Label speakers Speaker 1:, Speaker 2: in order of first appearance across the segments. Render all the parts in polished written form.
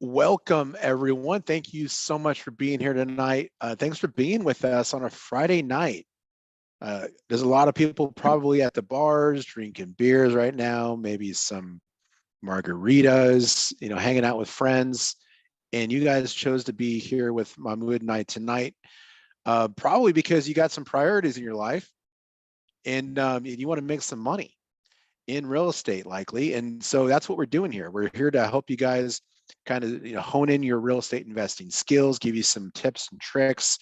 Speaker 1: Welcome, everyone. Thank you so much for being here tonight. Thanks for being with us on a Friday night. There's a lot of people probably at the bars drinking beers right now, maybe some margaritas, hanging out with friends. And you guys chose to be here with Mahmoud and I tonight, probably because you got some priorities in your life and you want to make some money in real estate, likely. And so that's what we're doing here. We're here to help you guys kind of hone in your real estate investing skills, give you some tips and tricks,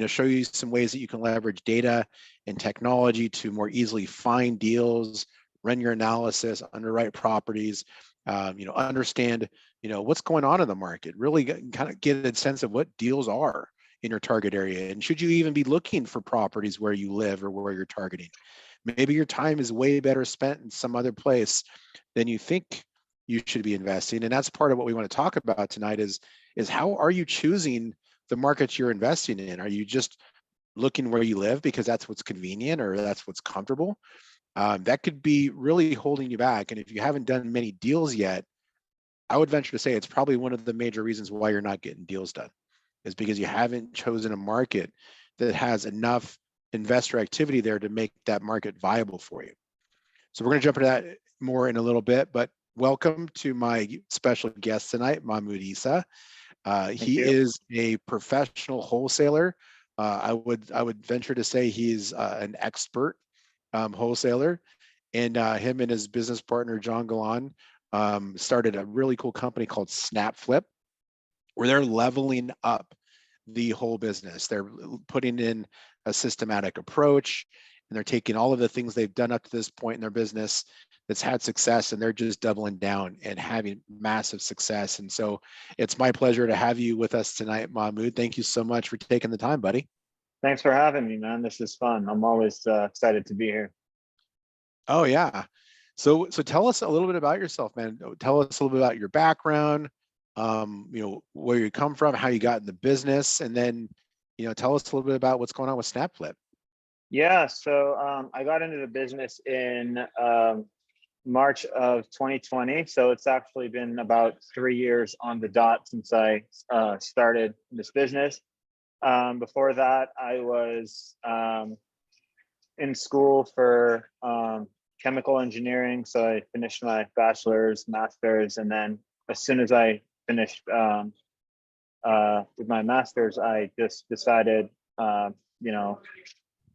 Speaker 1: show you some ways that you can leverage data and technology to more easily find deals, run your analysis, underwrite properties, understand what's going on in the market, really kind of get a sense of what deals are in your target area, and should you even be looking for properties where you live or where you're targeting. Maybe your time is way better spent in some other place than you think you should be investing. And that's part of what we want to talk about tonight is how are you choosing the markets you're investing in? Are you just looking where you live because that's what's convenient or that's what's comfortable? That could be really holding you back. And if you haven't done many deals yet, I would venture to say it's probably one of the major reasons why you're not getting deals done, is because you haven't chosen a market that has enough investor activity there to make that market viable for you. So we're going to jump into that more in a little bit, but welcome to my special guest tonight, Mahmoud Issa. He is a professional wholesaler. I would venture to say he's an expert wholesaler, and him and his business partner John Galan started a really cool company called SnapFlip, where they're leveling up the whole business. They're putting in a systematic approach, and they're taking all of the things they've done up to this point in their business that's had success, and they're just doubling down and having massive success. And so it's my pleasure to have you with us tonight, Mahmoud. Thank you so much for taking the time, buddy.
Speaker 2: Thanks for having me, man. This is fun. I'm always excited to be here.
Speaker 1: Oh yeah. So tell us a little bit about yourself, man. Tell us a little bit about your background, where you come from, how you got in the business, and then, tell us a little bit about what's going on with SnapFlip.
Speaker 2: Yeah, so I got into the business in March of 2020. So it's actually been about 3 years on the dot since I started this business. Before that, I was in school for chemical engineering. So I finished my bachelor's, master's, and then as soon as I finished with my master's, I just decided,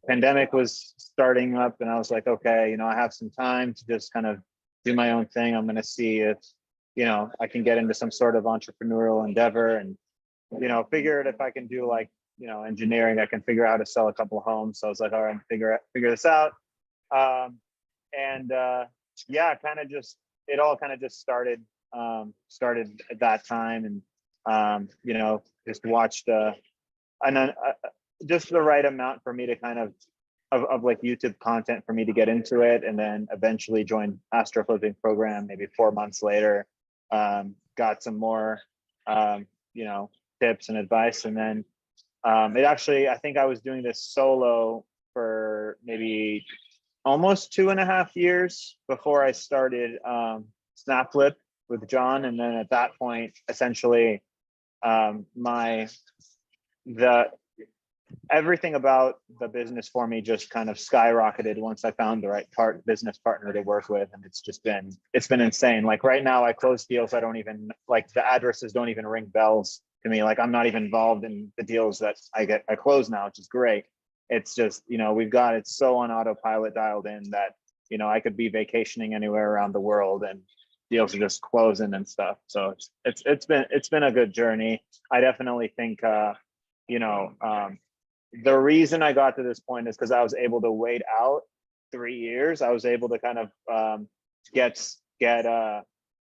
Speaker 2: pandemic was starting up, and I was like, okay, I have some time to just kind of do my own thing. I'm going to see if, I can get into some sort of entrepreneurial endeavor, and, figured if I can do like, engineering, I can figure out how to sell a couple of homes. So I was like, all right, figure this out. Yeah, it all kind of just started at that time, and just watched and then just the right amount for me to kind of like YouTube content for me to get into it, and then eventually joined Astro Flipping program maybe 4 months later. Got some more tips and advice, and then I think I was doing this solo for maybe almost 2.5 years before I started SnapFlip with John. And then at that point, essentially, everything about the business for me just kind of skyrocketed once I found the right business partner to work with. And it's been insane. Like right now, I close deals. I don't even, like, the addresses don't even ring bells to me. Like, I'm not even involved in the deals that I close now, which is great. It's just, it's so on autopilot dialed in that, I could be vacationing anywhere around the world and deals are just closing and stuff. So it's been a good journey. I definitely think, the reason I got to this point is because I was able to wait out 3 years. I was able to kind of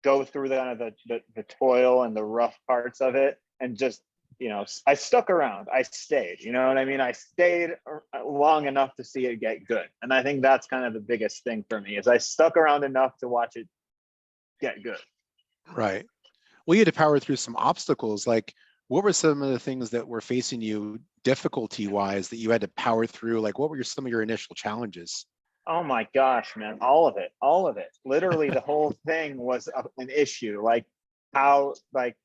Speaker 2: go through the toil and the rough parts of it, and just, I stuck around. I stayed. You know what I mean? I stayed long enough to see it get good, and I think that's kind of the biggest thing for me is I stuck around enough to watch it get good.
Speaker 1: Right. Well, you had to power through some obstacles. Like, what were some of the things that were facing you difficulty-wise that you had to power through? Like, what were some of your initial challenges?
Speaker 2: Oh my gosh, man, all of it. Literally, the whole thing was an issue. Like, how, like,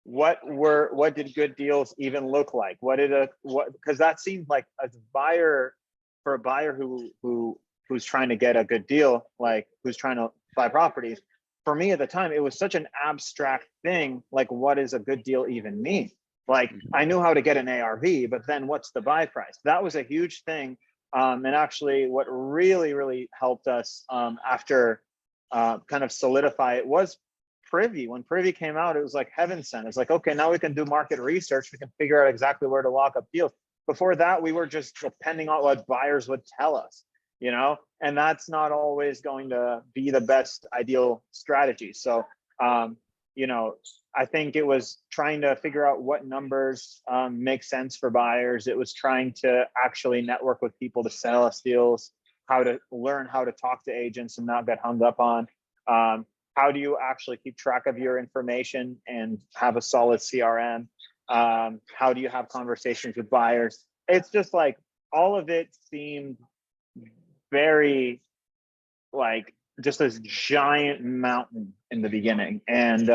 Speaker 2: what did good deals even look like? Because that seemed like for a buyer who's trying to get a good deal, like who's trying to buy properties. For me at the time, it was such an abstract thing. Like, what does a good deal even mean? Like, I knew how to get an ARV, but then what's the buy price? That was a huge thing. And actually, what really helped us after kind of solidify it was Privy. When Privy came out, it was like heaven sent. It's like, okay, now we can do market research. We can figure out exactly where to lock up deals. Before that, we were just depending on what buyers would tell us, and that's not always going to be the best ideal strategy. So, I think it was trying to figure out what numbers make sense for buyers. It was trying to actually network with people to sell us deals, how to learn how to talk to agents and not get hung up on. How do you actually keep track of your information and have a solid CRM? How do you have conversations with buyers? It's just like all of it seemed very like just this giant mountain in the beginning. And,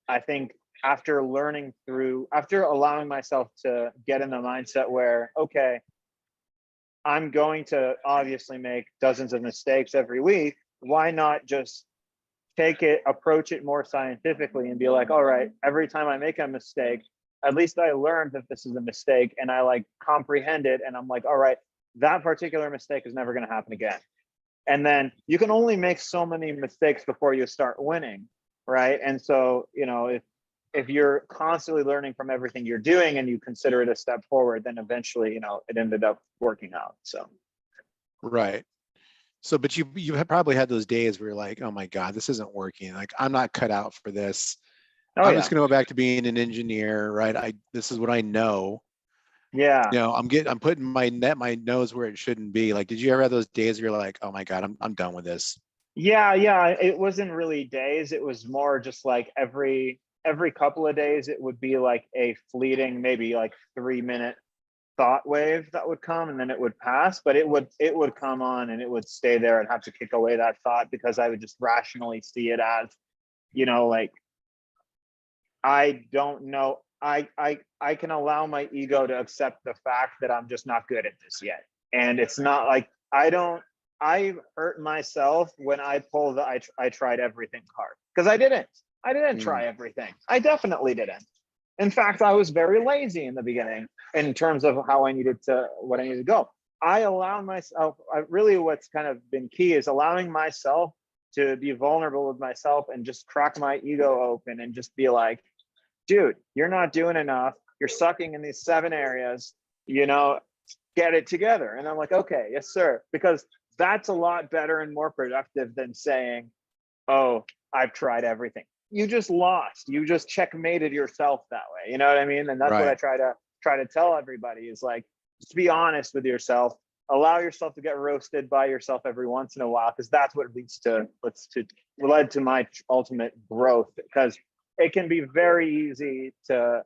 Speaker 2: I think after allowing myself to get in the mindset where, okay, I'm going to obviously make dozens of mistakes every week. Why not just approach it more scientifically and be like, all right, every time I make a mistake, at least I learned that this is a mistake and I like comprehend it. And I'm like, all right, that particular mistake is never going to happen again. And then you can only make so many mistakes before you start winning. Right. And so, if you're constantly learning from everything you're doing and you consider it a step forward, then eventually, it ended up working out. So.
Speaker 1: Right. So, but you have probably had those days where you're like, oh my God, this isn't working. Like, I'm not cut out for this.
Speaker 2: Oh,
Speaker 1: I'm just going to go back to being an engineer, right? This is what I know.
Speaker 2: Yeah.
Speaker 1: I'm putting my nose where it shouldn't be. Like, did you ever have those days where you're like, oh my God, I'm done with this?
Speaker 2: Yeah. It wasn't really days. It was more just like every couple of days, it would be like a fleeting, maybe like 3-minute thought wave that would come and then it would pass, but it would come on and it would stay there. I'd have to kick away that thought because I would just rationally see it as, like, I don't know. I can allow my ego to accept the fact that I'm just not good at this yet. And it's not like I hurt myself when I pull I tried everything card, because I didn't try everything. I definitely didn't. In fact, I was very lazy in the beginning in terms of what I needed to go. I allow myself, what's kind of been key is allowing myself to be vulnerable with myself and just crack my ego open and just be like, dude, you're not doing enough. You're sucking in these 7 areas, get it together. And I'm like, okay, yes, sir. Because that's a lot better and more productive than saying, oh, I've tried everything. You just lost. You just checkmated yourself that way. You know what I mean? And that's
Speaker 1: Right.
Speaker 2: what I try to tell everybody is like, just be honest with yourself. Allow yourself to get roasted by yourself every once in a while, because that's what led to my ultimate growth. Because it can be very easy to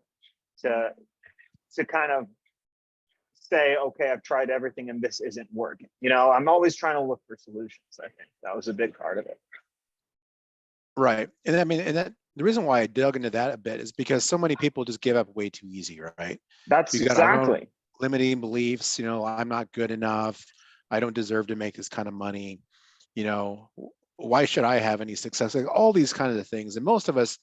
Speaker 2: kind of say, okay, I've tried everything and this isn't working. I'm always trying to look for solutions. I think that was a big part of it.
Speaker 1: Right. And I mean, the reason why I dug into that a bit is because so many people just give up way too easy, right?
Speaker 2: That's
Speaker 1: We got our own
Speaker 2: exactly.
Speaker 1: limiting beliefs. I'm not good enough. I don't deserve to make this kind of money. Why should I have any success? Like all these kinds of things. And most of us,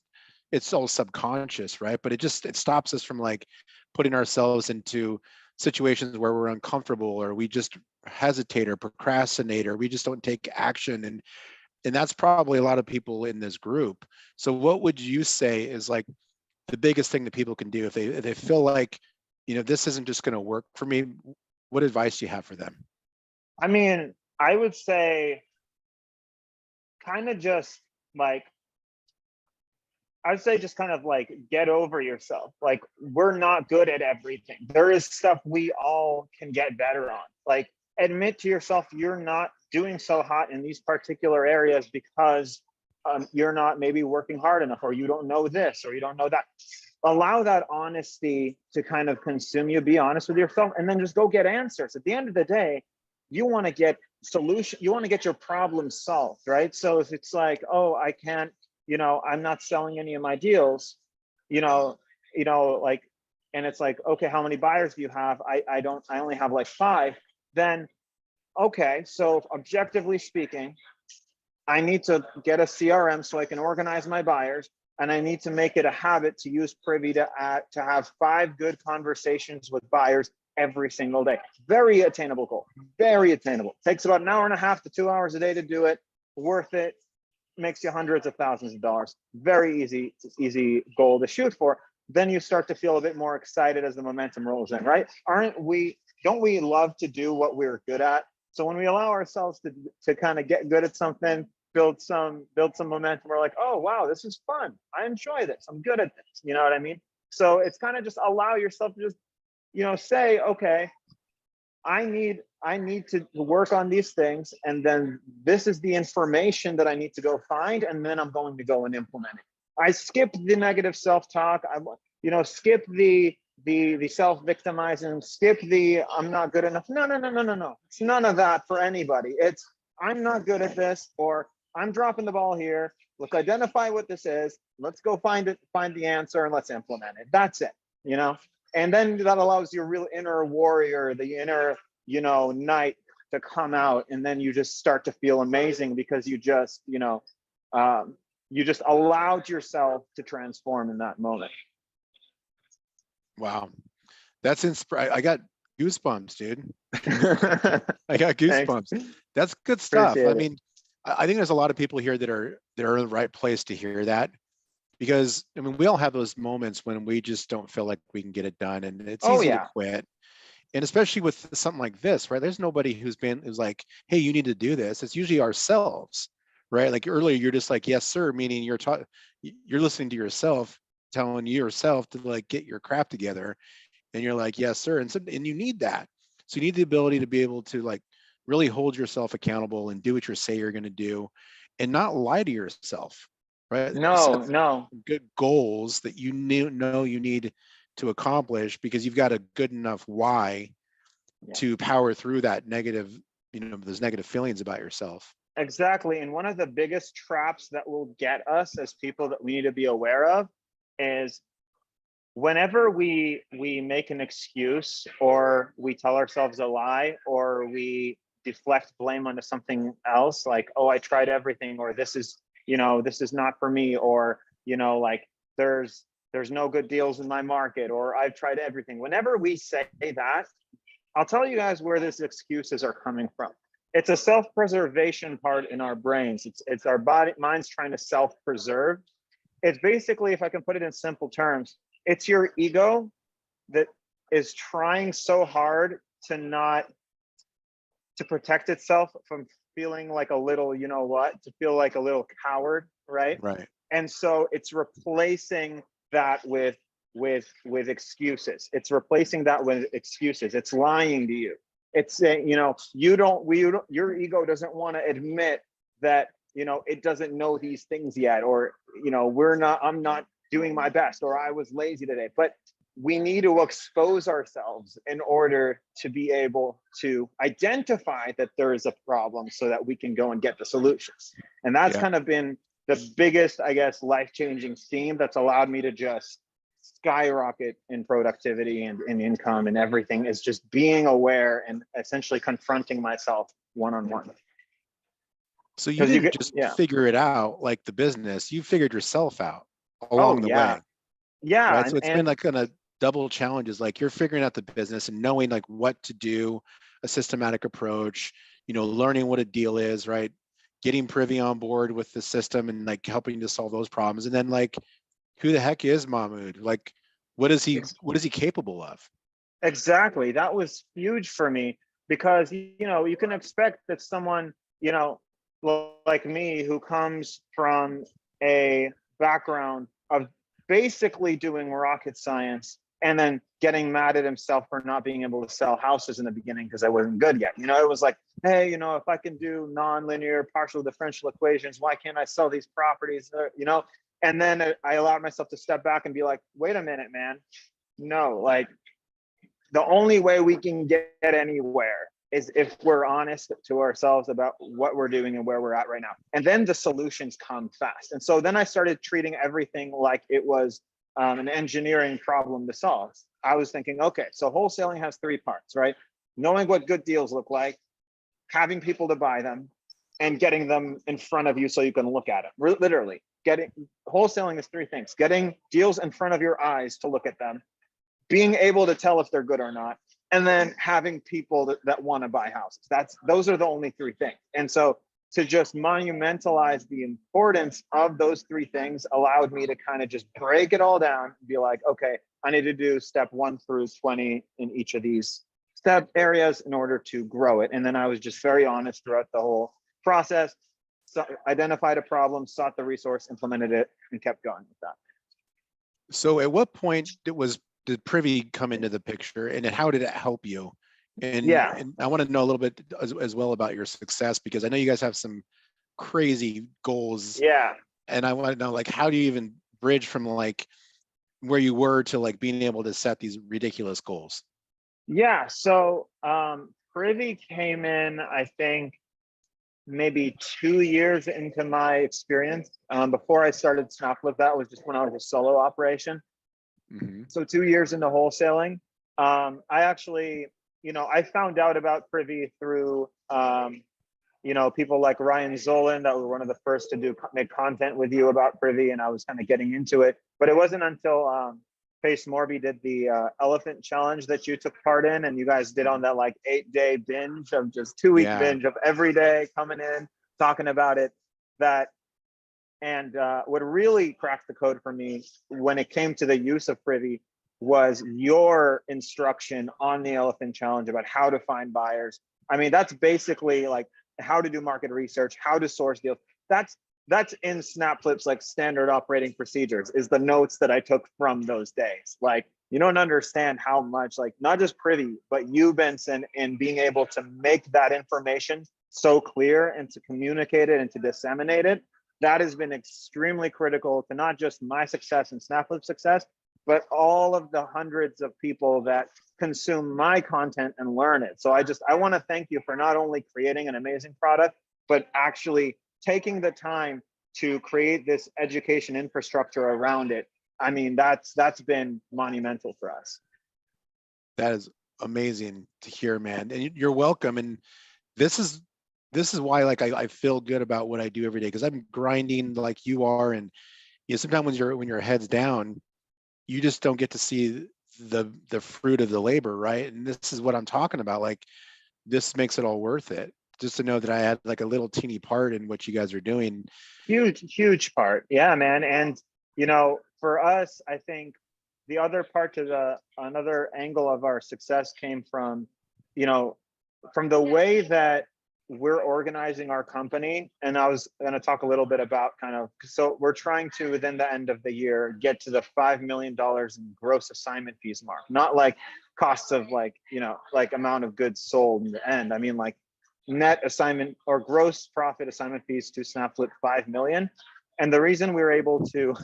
Speaker 1: it's all subconscious, right? But it stops us from like putting ourselves into situations where we're uncomfortable, or we just hesitate or procrastinate, or we just don't take action. And that's probably a lot of people in this group. So what would you say is like the biggest thing that people can do if they feel like, this isn't just going to work for me? What advice do you have for them?
Speaker 2: I mean, I would say kind of just like, I'd say just kind of like get over yourself. Like, we're not good at everything. There is stuff we all can get better on. Like, admit to yourself you're not doing so hot in these particular areas because you're not maybe working hard enough, or you don't know this, or you don't know that. Allow that honesty to kind of consume you. Be honest with yourself, and then just go get answers. At the end of the day, you want to get solution. You want to get your problem solved, right? So if it's like, oh, I can't, I'm not selling any of my deals. you know, like, and it's like, okay, how many buyers do you have? I only have like 5. Then, okay, so objectively speaking, I need to get a CRM so I can organize my buyers, and I need to make it a habit to use Privy to have 5 good conversations with buyers every single day. Very attainable goal. Very attainable. Takes about an hour and a half to 2 hours a day to do it. Worth it. Makes you hundreds of thousands of dollars. Very easy goal to shoot for. Then you start to feel a bit more excited as the momentum rolls in, right? Don't we love to do what we're good at? So when we allow ourselves to kind of get good at something, build some momentum, we're like, oh wow, this is fun. I enjoy this. I'm good at this. You know what I mean? So it's kind of just allow yourself to just, say, okay, I need to work on these things, and then this is the information that I need to go find, and then I'm going to go and implement it. I skip the negative self-talk. Skip the self-victimizing, skip the I'm not good enough. No. It's none of that for anybody. It's I'm not good at this, or I'm dropping the ball here. Let's identify what this is. Let's go find the answer, and let's implement it. That's it, And then that allows your real inner warrior, the inner, knight to come out, and then you just start to feel amazing because you just, you just allowed yourself to transform in that moment.
Speaker 1: Wow. That's inspiring. I got goosebumps, dude. I got goosebumps.
Speaker 2: Thanks.
Speaker 1: That's good stuff.
Speaker 2: Appreciate
Speaker 1: I
Speaker 2: it.
Speaker 1: mean, I think there's a lot of people here that are in the right place to hear that, because we all have those moments when we just don't feel like we can get it done, and it's easy to quit. And especially with something like this, right? There's nobody who's like, hey, you need to do this. It's usually ourselves, right? Like earlier, you're just like, yes, sir, meaning you're listening to yourself, telling yourself to like get your crap together, and you're like, yes, sir. And you need that. So you need the ability to be able to like really hold yourself accountable and do what you say you're going to do, and not lie to yourself, right?
Speaker 2: No.
Speaker 1: Good goals that you know you need to accomplish, because you've got a good enough why to power through that negative, those negative feelings about yourself.
Speaker 2: Exactly. And one of the biggest traps that will get us as people that we need to be aware of is whenever we make an excuse, or we tell ourselves a lie, or we deflect blame onto something else, like, oh, I tried everything, or this is not for me, or like there's no good deals in my market, or I've tried everything. Whenever we say that, I'll tell you guys where these excuses are coming from. It's a self-preservation part in our brains. It's our mind's trying to self-preserve. It's basically, if I can put it in simple terms, it's your ego that is trying so hard to protect itself from feeling like a little, to feel like a little coward, right?
Speaker 1: Right.
Speaker 2: And so it's replacing that with excuses. It's replacing that with excuses. It's lying to you. It's saying, your ego doesn't want to admit that, it doesn't know these things yet, or, I'm not doing my best, or I was lazy today. But we need to expose ourselves in order to be able to identify that there is a problem, so that we can go and get the solutions. And that's kind of been the biggest, I guess, life-changing theme that's allowed me to just skyrocket in productivity and in income and everything, is just being aware and essentially confronting myself one-on-one.
Speaker 1: So you didn't just figure it out like the business, you figured yourself out along the way.
Speaker 2: Yeah.
Speaker 1: Right? So it's been like kind of double challenges. Like you're figuring out the business and knowing like what to do, a systematic approach, learning what a deal is, right? Getting Privy on board with the system and like helping to solve those problems. And then like, who the heck is Mahmoud? Like, what is he capable of?
Speaker 2: Exactly. That was huge for me, because, you can expect that someone, like me, who comes from a background of basically doing rocket science, and then getting mad at himself for not being able to sell houses in the beginning because I wasn't good yet. It was like, hey, if I can do nonlinear partial differential equations, why can't I sell these properties? And then I allowed myself to step back and be like, wait a minute, man. No, like the only way we can get anywhere is if we're honest to ourselves about what we're doing and where we're at right now. And then the solutions come fast. And so then I started treating everything like it was an engineering problem to solve. I was thinking, okay, so wholesaling has three parts, right? Knowing what good deals look like, having people to buy them, and getting them in front of you so you can look at them. Literally, wholesaling is three things: getting deals in front of your eyes to look at them, being able to tell if they're good or not, and then having people that want to buy houses. Those are the only three things. And so to just monumentalize the importance of those three things allowed me to kind of just break it all down and be like, okay, I need to do step 1 through 20 in each of these step areas in order to grow it. And then I was just very honest throughout the whole process, so identified a problem, sought the resource, implemented it, and kept going with that.
Speaker 1: So at what point did Privy come into the picture, and how did it help you? And I want to know a little bit as well about your success, because I know you guys have some crazy goals.
Speaker 2: Yeah.
Speaker 1: And I want to know, like, how do you even bridge from like where you were to like being able to set these ridiculous goals?
Speaker 2: Yeah. So Privy came in, I think, maybe 2 years into my experience. Before I started SnapFlip, that was just when I was a solo operation.
Speaker 1: Mm-hmm.
Speaker 2: So 2 years into wholesaling, I actually, I found out about Privy through, people like Ryan Zolan that were one of the first to make content with you about Privy, and I was kind of getting into it. But it wasn't until Pace Morby did the elephant challenge that you took part in, and you guys did on that like 8-day binge of just 2-week binge of every day coming in, talking about it, and what really cracked the code for me when it came to the use of Privy was your instruction on the elephant challenge about how to find buyers. I mean, that's basically like how to do market research, how to source deals. That's in SnapFlip's like standard operating procedures, is the notes that I took from those days. Like, you don't understand how much, like, not just Privy, but you, Benson, in being able to make that information so clear and to communicate it and to disseminate it. That has been extremely critical to not just my success and SnapFlip success, but all of the hundreds of people that consume my content and learn it. So I want to thank you for not only creating an amazing product, but actually taking the time to create this education infrastructure around it. I mean, that's been monumental for us.
Speaker 1: That is amazing to hear, man. And you're welcome. And this is why, like, I feel good about what I do every day, because I'm grinding like you are. And sometimes when your head's down, you just don't get to see the fruit of the labor, right? And this is what I'm talking about. Like, this makes it all worth it, just to know that I had like a little teeny part in what you guys are doing.
Speaker 2: Huge part. Yeah, man. And for us, I think the other part to another angle of our success came from the way that we're organizing our company. And I was going to talk a little bit about so we're trying to, within the end of the year, get to the $5 million in gross assignment fees mark, not like costs of like amount of goods sold in the end. I mean, like net assignment or gross profit assignment fees to SnapFlip 5 million. And the reason we were able to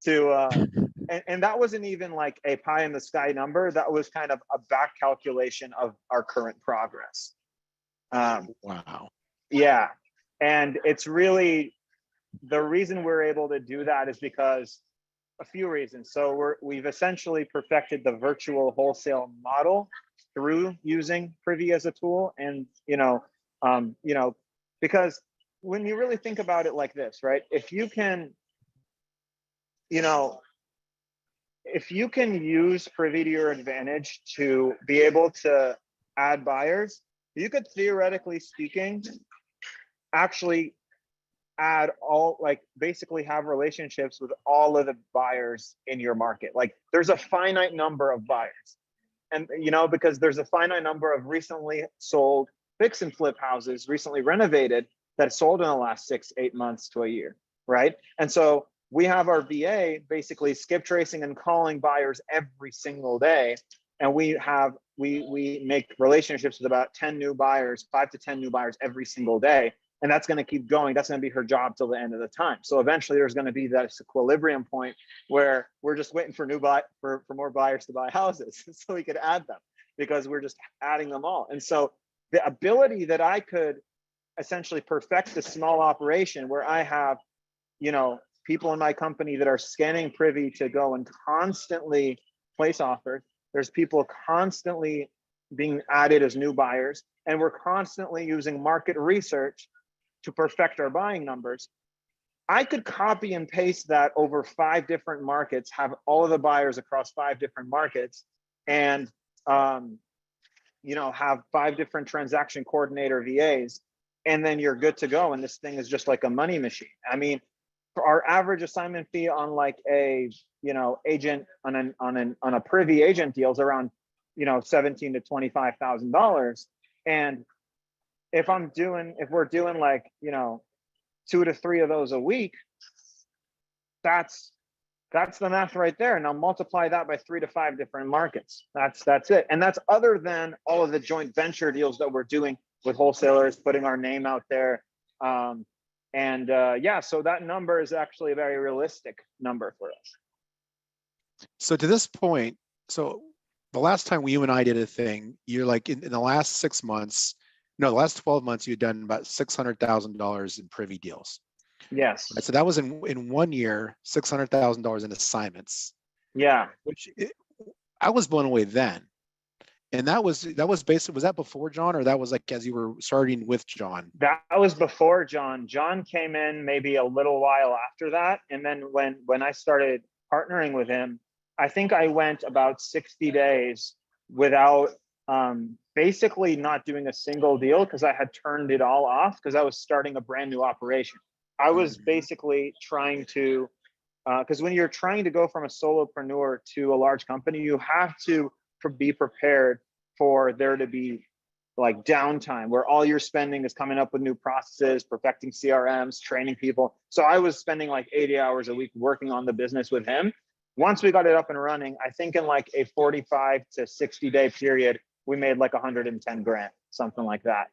Speaker 2: and that wasn't even like a pie in the sky number. That was kind of a back calculation of our current progress.
Speaker 1: Wow.
Speaker 2: Yeah. And it's really, the reason we're able to do that is because a few reasons. So we've essentially perfected the virtual wholesale model through using Privy as a tool. And, because when you really think about it like this, right? If you can use Privy to your advantage to be able to add buyers, you could, theoretically speaking, actually add basically have relationships with all of the buyers in your market. Like, there's a finite number of buyers, and because there's a finite number of recently sold fix and flip houses, recently renovated, that sold in the last 6-8 months to a year, right? And so we have our VA basically skip tracing and calling buyers every single day. And we make relationships with about 10 new buyers, 5 to 10 new buyers every single day. And that's going to keep going. That's going to be her job till the end of the time. So eventually there's going to be that equilibrium point where we're just waiting for for more buyers to buy houses so we could add them, because we're just adding them all. And so the ability that I could essentially perfect a small operation where I have, people in my company that are scanning Privy to go and constantly place offers. There's people constantly being added as new buyers, and we're constantly using market research to perfect our buying numbers. I could copy and paste that over 5 different markets, have all of the buyers across 5 different markets, and have 5 different transaction coordinator VAs, and then you're good to go. And this thing is just like a money machine. I mean, for our average assignment fee on like a agent on a Privy agent deal is around $17,000 to $25,000. And if we're doing like 2 to 3 of those a week, that's the math right there. Now multiply that by 3 to 5 different markets. That's it. And that's other than all of the joint venture deals that we're doing with wholesalers, putting our name out there. So that number is actually a very realistic number for us.
Speaker 1: So to this point, so the last time you and I did a thing, you're like in the last 6 months, no, the last 12 months, you'd done about $600,000 in Privy deals.
Speaker 2: Yes.
Speaker 1: Right? So that was in 1 year, $600,000 in assignments.
Speaker 2: Yeah.
Speaker 1: I was blown away then. And that was basically, was that before John, or that was like as you were starting with John?
Speaker 2: That was before John. John came in maybe a little while after that. And then when I started partnering with him, I think I went about 60 days without basically not doing a single deal, because I had turned it all off because I was starting a brand new operation. I was basically trying to, because when you're trying to go from a solopreneur to a large company, you have to be prepared for there to be like downtime where all your spending is coming up with new processes, perfecting CRMs, training people. So I was spending like 80 hours a week working on the business with him. Once we got it up and running, I think in like a 45 to 60 day period, we made like 110 grand, something like that.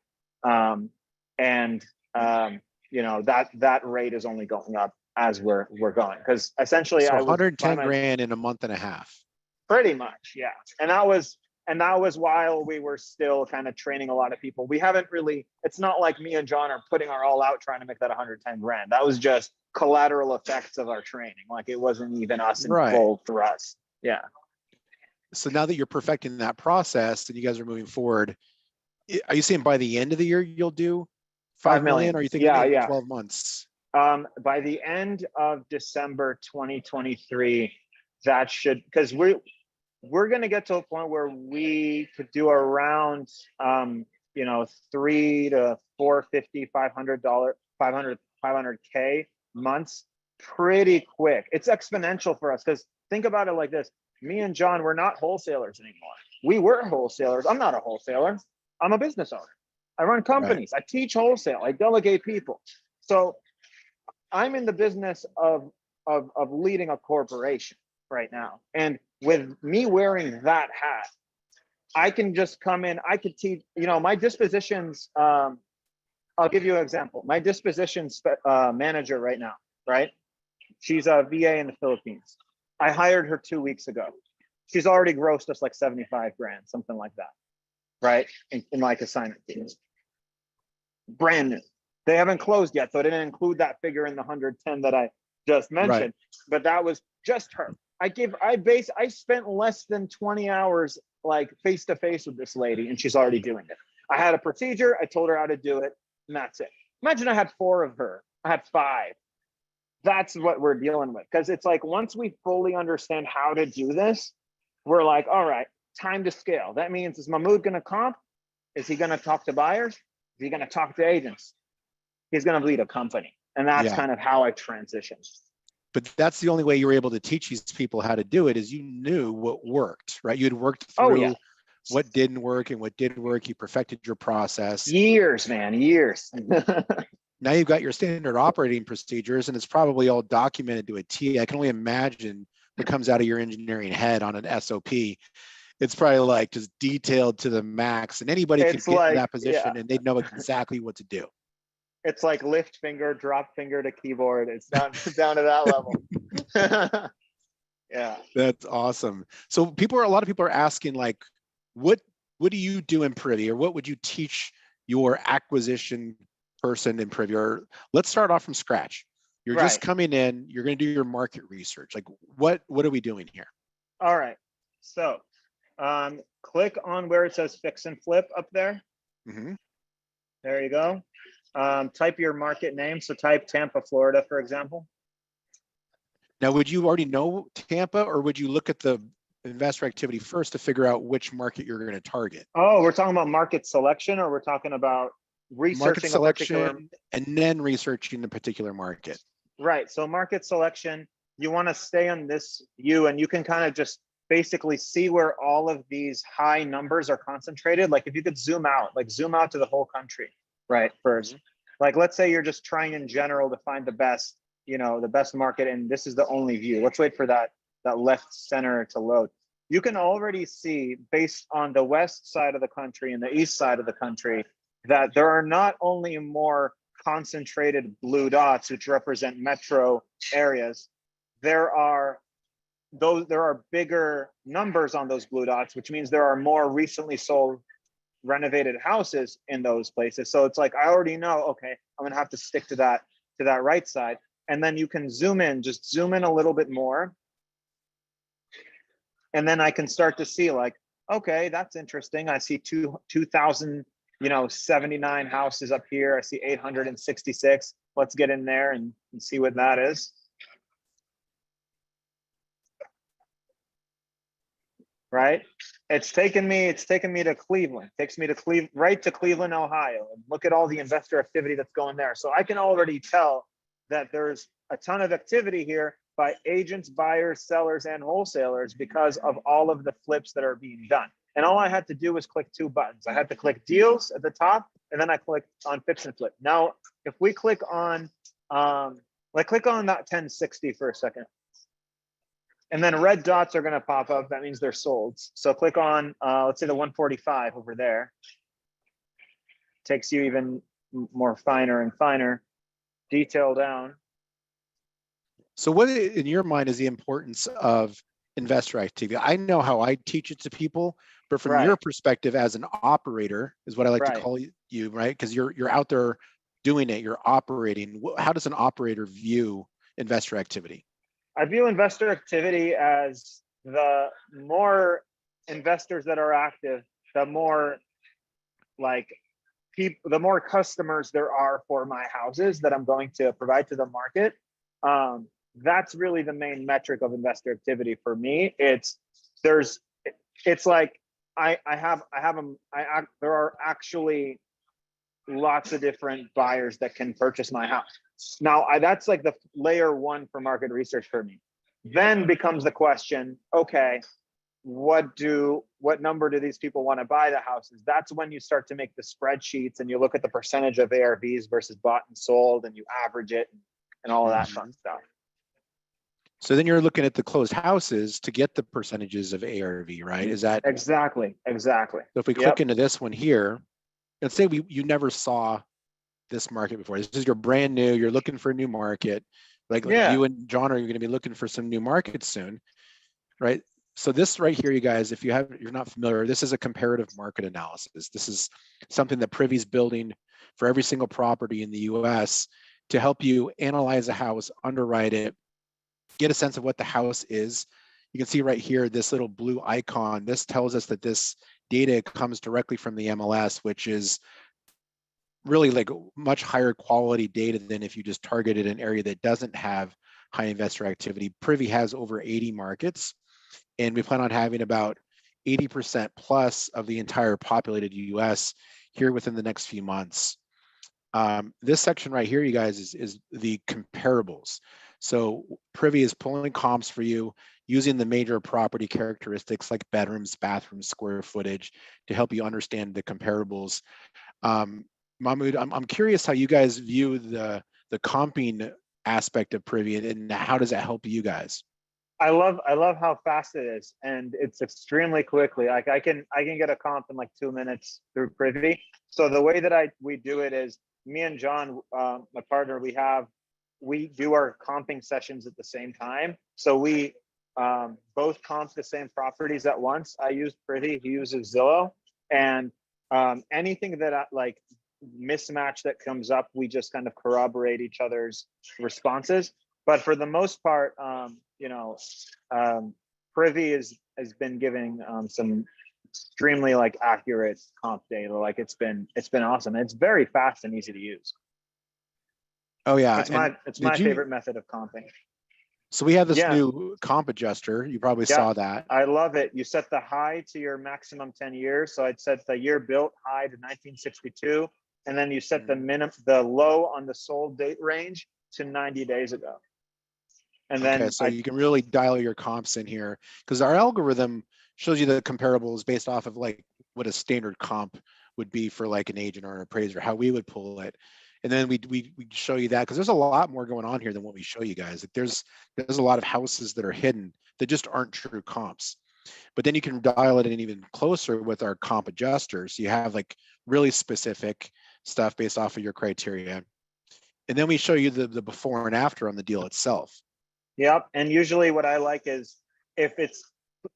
Speaker 2: That rate is only going up as we're going, because essentially
Speaker 1: so
Speaker 2: I was
Speaker 1: 110 grand in a month and a half.
Speaker 2: Pretty much, yeah. And that was while we were still kind of training a lot of people. We haven't really, it's not like me and John are putting our all out trying to make that 110 grand. That was just collateral effects of our training. Like it wasn't even us in full thrust. Yeah.
Speaker 1: So now that you're perfecting that process and you guys are moving forward, are you saying by the end of the year you'll do 5 million? Or are you thinking 12 months?
Speaker 2: By the end of December 2023, that should, because we're going to get to a point where we could do around 3 to 450, $500K months pretty quick. It's exponential for us, because think about it like this. Me and John, we're not wholesalers anymore. We were wholesalers. I'm not a wholesaler. I'm a business owner. I run companies. Right. I teach wholesale. I delegate people. So I'm in the business of leading a corporation right now. And with me wearing that hat, I can just come in. I could teach, my dispositions. I'll give you an example. My dispositions manager right now, right? She's a VA in the Philippines. I hired her 2 weeks ago. She's already grossed us like 75 grand, something like that, right? In like assignment fees. Brand new. They haven't closed yet, so I didn't include that figure in the 110 that I just mentioned. Right. But that was just her. I spent less than 20 hours like face to face with this lady, and she's already doing it. I had a procedure. I told her how to do it, and that's it. Imagine I had 4 of her. I had 5. That's what we're dealing with. Because it's like, once we fully understand how to do this, we're like, all right, time to scale. That means, is Mahmoud going to comp? Is he going to talk to buyers? Is he going to talk to agents? He's going to lead a company. And that's kind of how I transitioned.
Speaker 1: But that's the only way you were able to teach these people how to do it, is you knew what worked, right? You had worked through what didn't work and what did work. You perfected your process.
Speaker 2: Years, man, years.
Speaker 1: Now you've got your standard operating procedures, and it's probably all documented to a T. I can only imagine what comes out of your engineering head on an SOP. It's probably like just detailed to the max, and anybody could get in that position and they'd know exactly what to do.
Speaker 2: It's like lift finger, drop finger to keyboard. It's down to that level. Yeah.
Speaker 1: That's awesome. So a lot of people are asking, like, what do you do in Privy, or what would you teach your acquisition person in Privy? Or let's start off from scratch. You're
Speaker 2: Right.
Speaker 1: just coming in, you're going to do your market research. Like what are we doing here?
Speaker 2: All right. So click on where it says fix and flip up there.
Speaker 1: Mm-hmm.
Speaker 2: There you go. Type your market name. So type Tampa, Florida, for example.
Speaker 1: Now, would you already know Tampa, or would you look at the investor activity first to figure out which market you're going to target?
Speaker 2: Oh, we're talking about market selection, or we're talking about
Speaker 1: Market
Speaker 2: researching a particular.
Speaker 1: selection and then researching the particular market.
Speaker 2: Right. So market selection, you want to stay on this view, and you can kind of just basically see where all of these high numbers are concentrated. Like if you could zoom out, like zoom out to the whole country, right? First, like let's say you're just trying in general to find the best, the best market, and this is the only view. Let's wait for that left center to load. You can already see, based on the west side of the country and the east side of the country, that there are not only more concentrated blue dots, which represent metro areas, there are bigger numbers on those blue dots, which means there are more recently sold renovated houses in those places. So it's like, I already know, okay, I'm gonna have to stick to that right side. And then you can zoom in, just zoom in a little bit more. And then I can start to see like, okay, that's interesting. I see 2,079 houses up here. I see 866. Let's get in there and see what that is. Right? It's taken me to Cleveland. Takes me to right to Cleveland, Ohio. And look at all the investor activity that's going there. So I can already tell that there's a ton of activity here by agents, buyers, sellers, and wholesalers because of all of the flips that are being done. And all I had to do was click two buttons. I had to click deals at the top, and then I clicked on fix and flip. Now, if we click on, click on that 1060 for a second. And then red dots are gonna pop up. That means they're sold. So click on, let's say the 145 over there. Takes you even more finer and finer detail down.
Speaker 1: So what in your mind is the importance of investor activity? I know how I teach it to people, but from your perspective as an operator is what I like to call you, right? Because you're out there doing it, you're operating. How does an operator view investor activity?
Speaker 2: I view investor activity as the more investors that are active, the more the more customers there are for my houses that I'm going to provide to the market. That's really the main metric of investor activity for me. There are actually lots of different buyers that can purchase my house. Now, that's like the layer one for market research for me. Then becomes the question, okay, what number do these people want to buy the houses? That's when you start to make the spreadsheets and you look at the percentage of ARVs versus bought and sold, and you average it and all of that fun stuff.
Speaker 1: So then you're looking at the closed houses to get the percentages of ARV, right? Is that
Speaker 2: exactly? So
Speaker 1: if we click into this one here, let's say you never saw this market before. This is your brand new, you're looking for a new market. Like you and John are going to be looking for some new markets soon, right? So this right here, you guys, if you're not familiar, this is a comparative market analysis. This is something that Privy's building for every single property in the US to help you analyze a house, underwrite it, get a sense of what the house is. You can see right here, this little blue icon, this tells us that this data comes directly from the MLS, which is really like much higher quality data than if you just targeted an area that doesn't have high investor activity. Privy has over 80 markets, and we plan on having about 80% plus of the entire populated US here within the next few months. This section right here, you guys, is the comparables. So Privy is pulling comps for you using the major property characteristics like bedrooms, bathrooms, square footage to help you understand the comparables. Mahmoud, I'm curious how you guys view the comping aspect of Privy, and how does that help you guys?
Speaker 2: I love how fast it is, and it's extremely quickly. Like I can get a comp in like 2 minutes through Privy. So the way that we do it is me and John, my partner, we do our comping sessions at the same time. So we both comp the same properties at once. I use Privy, he uses Zillow, and anything that mismatch that comes up, we just kind of corroborate each other's responses. But for the most part, Privy has been giving some extremely like accurate comp data. Like it's been awesome. And it's very fast and easy to use.
Speaker 1: Oh yeah.
Speaker 2: It's my favorite method of comping.
Speaker 1: So we have this
Speaker 2: Yeah.
Speaker 1: new comp adjuster. You probably
Speaker 2: Yeah,
Speaker 1: saw that.
Speaker 2: I love it. You set the high to your maximum 10 years. So I'd set the year built high to 1962. And then you set the low on the sold date range to 90 days ago. And then
Speaker 1: Okay, so you can really dial your comps in here because our algorithm shows you the comparables based off of like what a standard comp would be for like an agent or an appraiser, how we would pull it. And then we show you that because there's a lot more going on here than what we show you guys. Like there's a lot of houses that are hidden that just aren't true comps. But then you can dial it in even closer with our comp adjusters. So you have like really specific stuff based off of your criteria. And then we show you the before and after on the deal itself.
Speaker 2: Yep. And usually what I like is because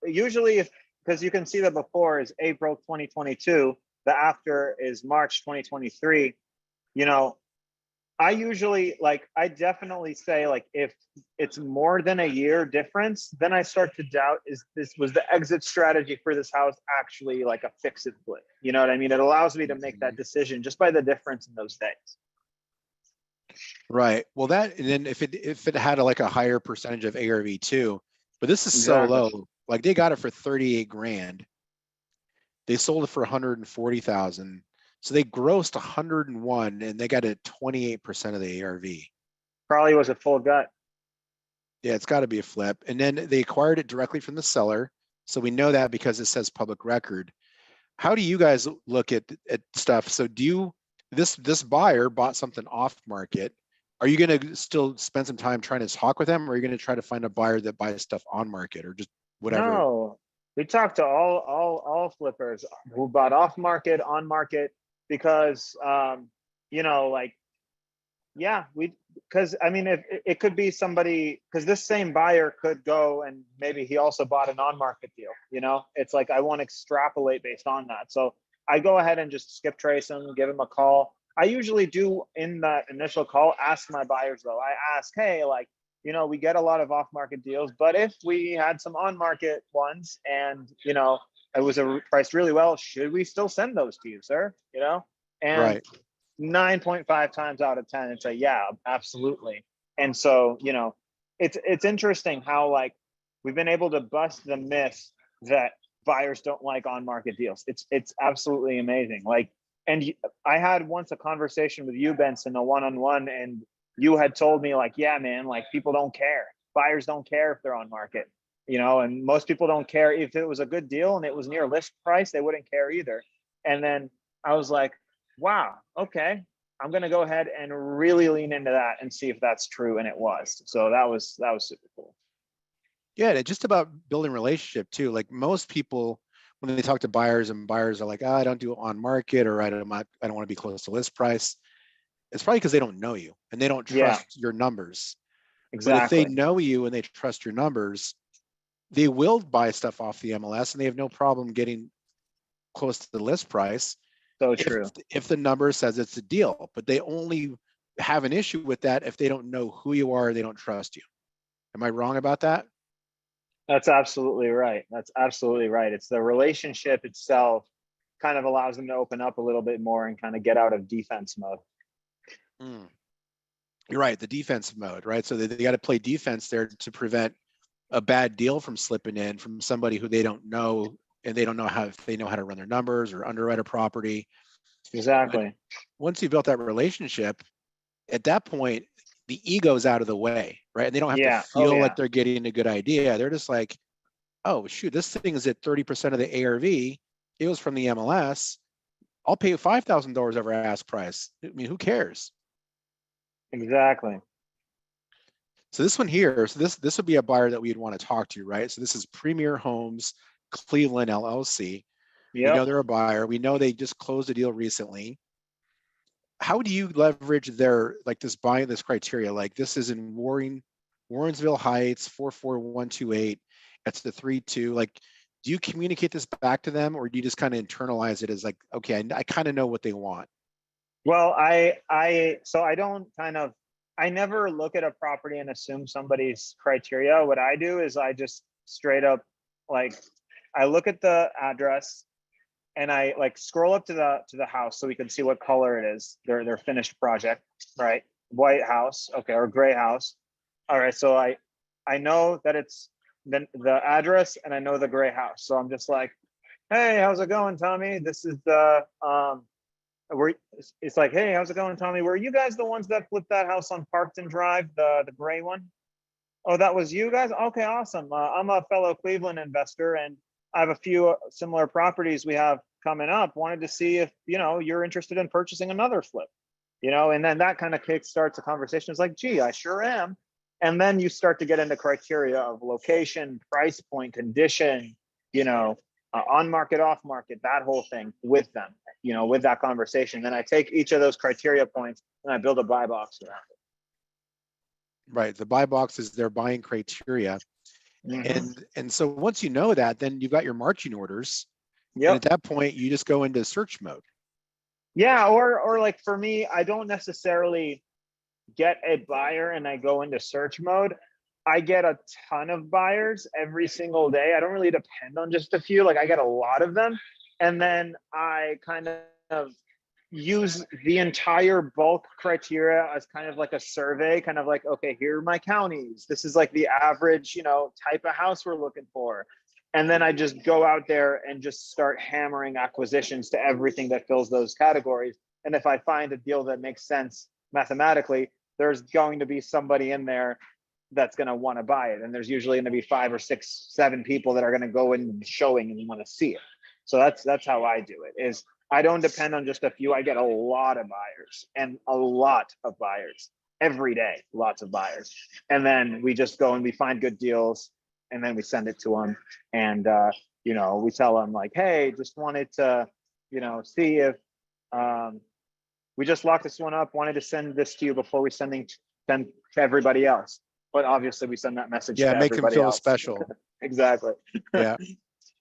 Speaker 2: you can see the before is April 2022, the after is March 2023. I definitely say like if it's more than a year difference, then I start to doubt, was the exit strategy for this house actually like a fix it flip? You know what I mean? It allows me to make that decision just by the difference in those days.
Speaker 1: Right. Well, and then if it had like a higher percentage of ARV too, but this is so low. Like they got it for 38 grand. They sold it for 140,000. So they grossed 101 and they got it 28% of the ARV.
Speaker 2: Probably was a full gut.
Speaker 1: Yeah, it's got to be a flip. And then they acquired it directly from the seller. So we know that because it says public record. How do you guys look at stuff? So this buyer bought something off market. Are you going to still spend some time trying to talk with them, or are you going to try to find a buyer that buys stuff on market or just whatever?
Speaker 2: No, we talked to all flippers who bought off market, on market, because because I mean, if it could be somebody, because this same buyer could go and maybe he also bought an on market deal. It's like I want to extrapolate based on that. So I go ahead and just skip trace him, give him a call. I usually do in that initial call, ask my buyers though. I ask, hey, like, we get a lot of off market deals, but if we had some on market ones and, it was priced really well, should we still send those to you, sir? And
Speaker 1: right.
Speaker 2: 9.5 times out of 10, it's a yeah, absolutely. And so, it's interesting how like we've been able to bust the myth that buyers don't like on market deals. It's absolutely amazing. Like, and I had once a conversation with you, Benson, a one-on-one, and you had told me like, yeah, man, like people don't care. Buyers don't care if they're on market, and most people don't care if it was a good deal and it was near list price, they wouldn't care either. And then I was like, wow, okay, I'm going to go ahead and really lean into that and see if that's true. And it was. So that was super cool.
Speaker 1: Yeah, it's just about building relationship too. Like most people, when they talk to buyers and buyers are like, I don't do it on market, or I don't want to be close to list price. It's probably because they don't know you and they don't trust your numbers.
Speaker 2: Exactly.
Speaker 1: But if they know you and they trust your numbers, they will buy stuff off the MLS and they have no problem getting close to the list price.
Speaker 2: So true.
Speaker 1: If the number says it's a deal, but they only have an issue with that if they don't know who you are, they don't trust you. Am I wrong about that?
Speaker 2: That's absolutely right. It's the relationship itself kind of allows them to open up a little bit more and kind of get out of defense mode.
Speaker 1: You're right, the defensive mode, right? So they got to play defense there to prevent a bad deal from slipping in from somebody who they don't know, and they don't know if they know how to run their numbers or underwrite a property.
Speaker 2: Exactly.
Speaker 1: But once you built that relationship, at that point, the ego's out of the way, right? And they don't have to feel like they're getting a good idea. They're just like, oh, shoot, this thing is at 30% of the ARV. It was from the MLS. I'll pay $5,000 over ask price. I mean, who cares?
Speaker 2: Exactly.
Speaker 1: So this one here, so this would be a buyer that we'd want to talk to, right? So this is Premier Homes Cleveland LLC. We know they're a buyer. We know they just closed a deal recently. How do you leverage their this criteria? Like this is in Warrensville Heights, 44128. That's the 3-2. Like, do you communicate this back to them, or do you just kind of internalize it as like, okay, I kind of know what they want?
Speaker 2: Well, so I don't kind of, I never look at a property and assume somebody's criteria. What I do is I just straight up, like, I look at the address and I like scroll up to the house so we can see what color it is, their finished project, right? White house, okay, or gray house. All right, so I know that it's the address and I know the gray house. So I'm just like, hey, how's it going, Tommy? This is the where it's like, hey, how's it going, Tommy? Were you guys the ones that flipped that house on Parkton Drive, the gray one? Oh, that was you guys? Okay, awesome. I'm a fellow Cleveland investor and I have a few similar properties we have coming up. Wanted to see if, you're interested in purchasing another flip, and then that kind of kick starts a conversation. It's like, gee, I sure am. And then you start to get into criteria of location, price point, condition, on market, off market, that whole thing with them, with that conversation. Then I take each of those criteria points and I build a buy box around it.
Speaker 1: Right. The buy box is their buying criteria.
Speaker 2: Mm-hmm.
Speaker 1: And so once you know that, then you've got your marching orders. And
Speaker 2: Yep.
Speaker 1: at that point, you just go into search mode.
Speaker 2: Yeah, or like for me, I don't necessarily get a buyer and I go into search mode. I get a ton of buyers every single day. I don't really depend on just a few. Like I get a lot of them. And then I kind of use the entire bulk criteria as kind of like a survey, kind of like, okay, here are my counties. This is like the average, type of house we're looking for. And then I just go out there and just start hammering acquisitions to everything that fills those categories. And if I find a deal that makes sense mathematically, there's going to be somebody in there that's going to want to buy it. And there's usually going to be 5 or 6, 7 people that are going to go in showing and want to see it. So that's how I do it. Is I don't depend on just a few. I get a lot of buyers and a lot of buyers every day, lots of buyers. And then we just go and we find good deals and then we send it to them. And, we tell them like, hey, just wanted to, see if we just locked this one up, wanted to send this to you before we send to everybody else. But obviously we send that message
Speaker 1: Yeah,
Speaker 2: to
Speaker 1: make them
Speaker 2: everybody
Speaker 1: feel
Speaker 2: else.
Speaker 1: special.
Speaker 2: Exactly.
Speaker 1: Yeah.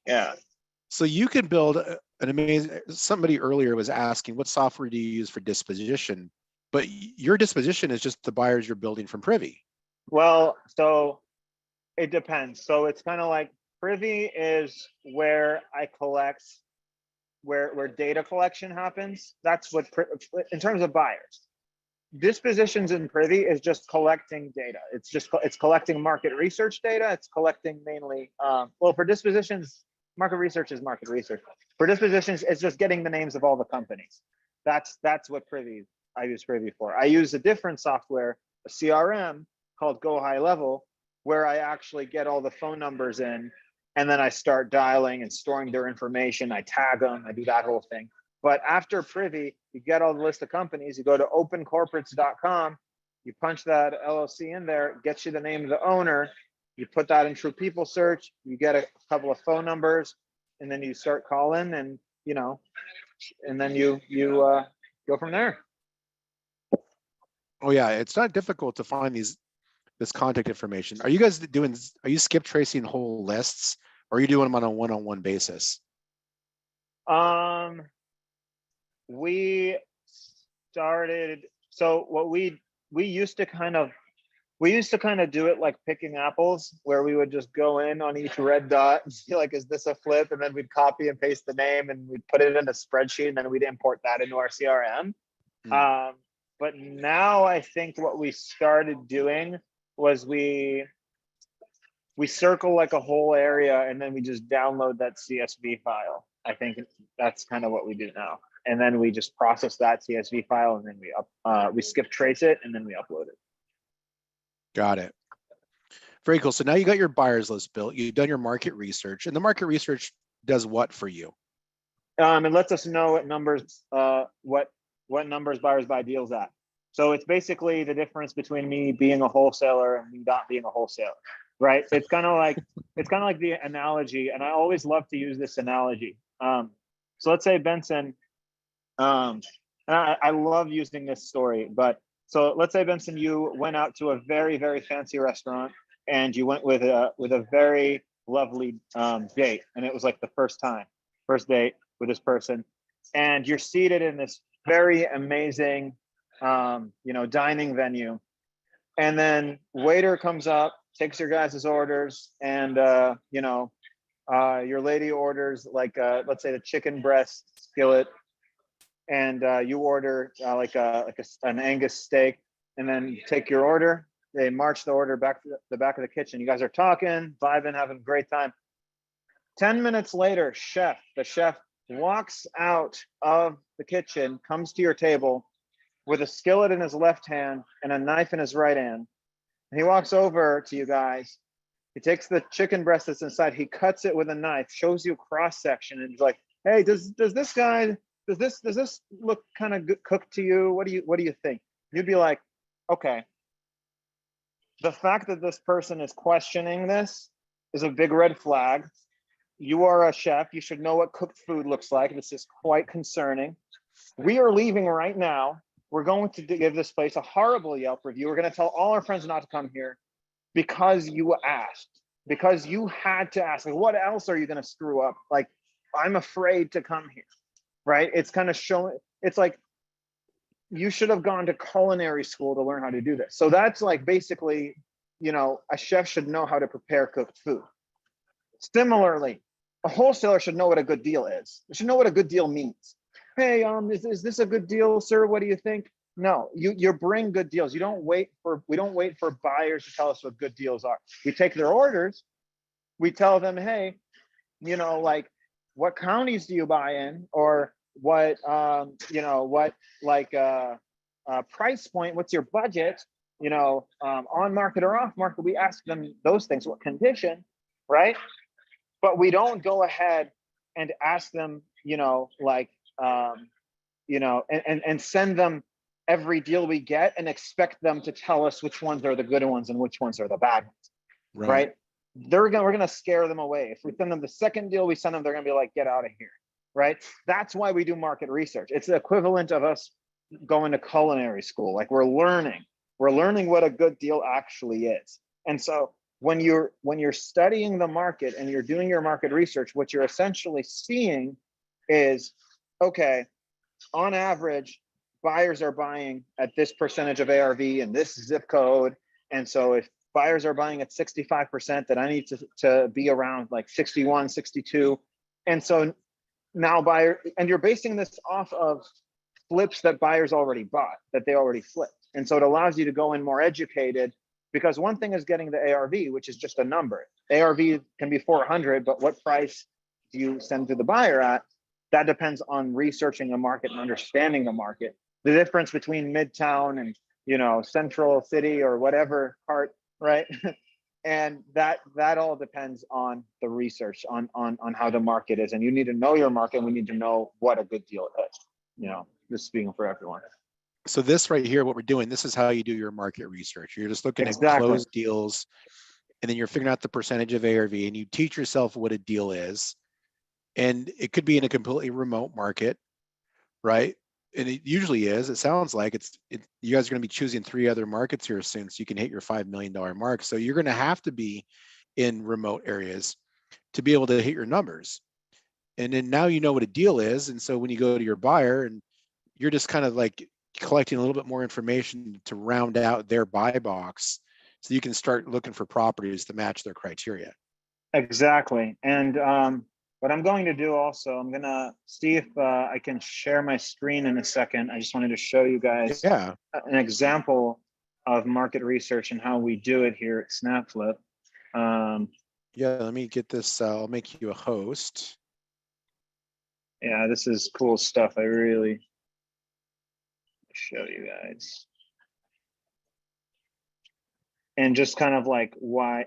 Speaker 2: Yeah.
Speaker 1: So you can build an amazing, somebody earlier was asking, what software do you use for disposition? But your disposition is just the buyers you're building from Privy.
Speaker 2: Well, so it depends. So it's kind of like Privy is where I collect, where data collection happens. That's what, in terms of buyers. Dispositions in Privy is just collecting data. It's collecting market research data. It's collecting mainly, for dispositions, market research is market research. For dispositions, it's just getting the names of all the companies. That's what I use Privy for. I use a different software, a CRM called Go High Level, where I actually get all the phone numbers in, and then I start dialing and storing their information. I tag them, I do that whole thing. But after Privy, you get all the list of companies, you go to opencorporates.com, you punch that LLC in there, it gets you the name of the owner, you put that in True People search, you get a couple of phone numbers, and then you start calling and, and then you go from there.
Speaker 1: Oh yeah, it's not difficult to find this contact information. Are you skip tracing whole lists, or are you doing them on a one-on-one basis?
Speaker 2: We started, so what we used to kind of do it like picking apples, where we would just go in on each red dot and see like, is this a flip? And then we'd copy and paste the name and we'd put it in a spreadsheet and then we'd import that into our CRM. But now I think what we started doing was we circle like a whole area and then we just download that CSV file. I think that's kind of what we do now. And then we just process that CSV file and then we skip trace it and then we upload it.
Speaker 1: Got it. Very cool. So now you got your buyers list built. You've done your market research, and the market research does what for you?
Speaker 2: It lets us know what numbers numbers buyers buy deals at. So it's basically the difference between me being a wholesaler and me not being a wholesaler, right? It's kind of like the analogy, and I always love to use this analogy. So let's say Benson, and I love using this story, but so let's say Benson, you went out to a very, very fancy restaurant and you went with a very lovely date, and it was like the first date with this person, and you're seated in this very amazing, dining venue. And then waiter comes up, takes your guys' orders, and your lady orders like let's say the chicken breast skillet, and you order an Angus steak, and then take your order. They march the order back to the back of the kitchen. You guys are talking, vibing, having a great time. 10 minutes later, the chef walks out of the kitchen, comes to your table with a skillet in his left hand and a knife in his right hand. And he walks over to you guys. He takes the chicken breast that's inside, he cuts it with a knife, shows you cross section, and he's like, "Hey, does this look kind of cooked to you? What do you think?" You'd be like, "Okay." The fact that this person is questioning this is a big red flag. You are a chef. You should know what cooked food looks like. This is quite concerning. We are leaving right now. We're going to give this place a horrible Yelp review. We're going to tell all our friends not to come here because you asked, because you had to ask. Like, what else are you going to screw up? Like, I'm afraid to come here, right? It's kind of showing, it's like, you should have gone to culinary school to learn how to do this. So that's like basically, a chef should know how to prepare cooked food. Similarly, a wholesaler should know what a good deal is. They should know what a good deal means. Hey, is this a good deal, sir? What do you think? No, you bring good deals. We don't wait for buyers to tell us what good deals are. We take their orders. We tell them, hey, like, what counties do you buy in, or what price point? What's your budget? On market or off market. We ask them those things. What condition, right? But we don't go ahead and ask them, and send them every deal we get and expect them to tell us which ones are the good ones and which ones are the bad ones, right? We're gonna scare them away. If we send them the second deal we send them, they're gonna be like, "Get out of here," right? That's why we do market research. It's the equivalent of us going to culinary school. Like, we're learning what a good deal actually is. And so when you're studying the market and you're doing your market research, what you're essentially seeing is, okay, on average, buyers are buying at this percentage of ARV in this zip code. And so if buyers are buying at 65%, then I need to be around like 61, 62. And so now and you're basing this off of flips that buyers already bought, that they already flipped. And so it allows you to go in more educated, because one thing is getting the ARV, which is just a number. ARV can be 400, but what price do you send to the buyer at? That depends on researching the market and understanding the market. The difference between Midtown and Central City or whatever part, right? And that all depends on the research on how the market is. And you need to know your market, and we need to know what a good deal is. Just speaking for everyone.
Speaker 1: So this right here, what we're doing, this is how you do your market research. You're just looking
Speaker 2: Exactly.
Speaker 1: at closed deals, and then you're figuring out the percentage of ARV, and you teach yourself what a deal is. And it could be in a completely remote market, right? And it usually is. It sounds like you guys are going to be choosing 3 other markets here soon, so you can hit your $5 million mark. So you're going to have to be in remote areas to be able to hit your numbers. And then now you know what a deal is. And so when you go to your buyer, and you're just kind of like collecting a little bit more information to round out their buy box, so you can start looking for properties to match their criteria.
Speaker 2: Exactly. And what I'm going to do also, I'm going to see if I can share my screen in a second. I just wanted to show you guys an example of market research and how we do it here at SnapFlip.
Speaker 1: Yeah, let me get this. I'll make you a host.
Speaker 2: Yeah, this is cool stuff. I really show you guys. And just kind of like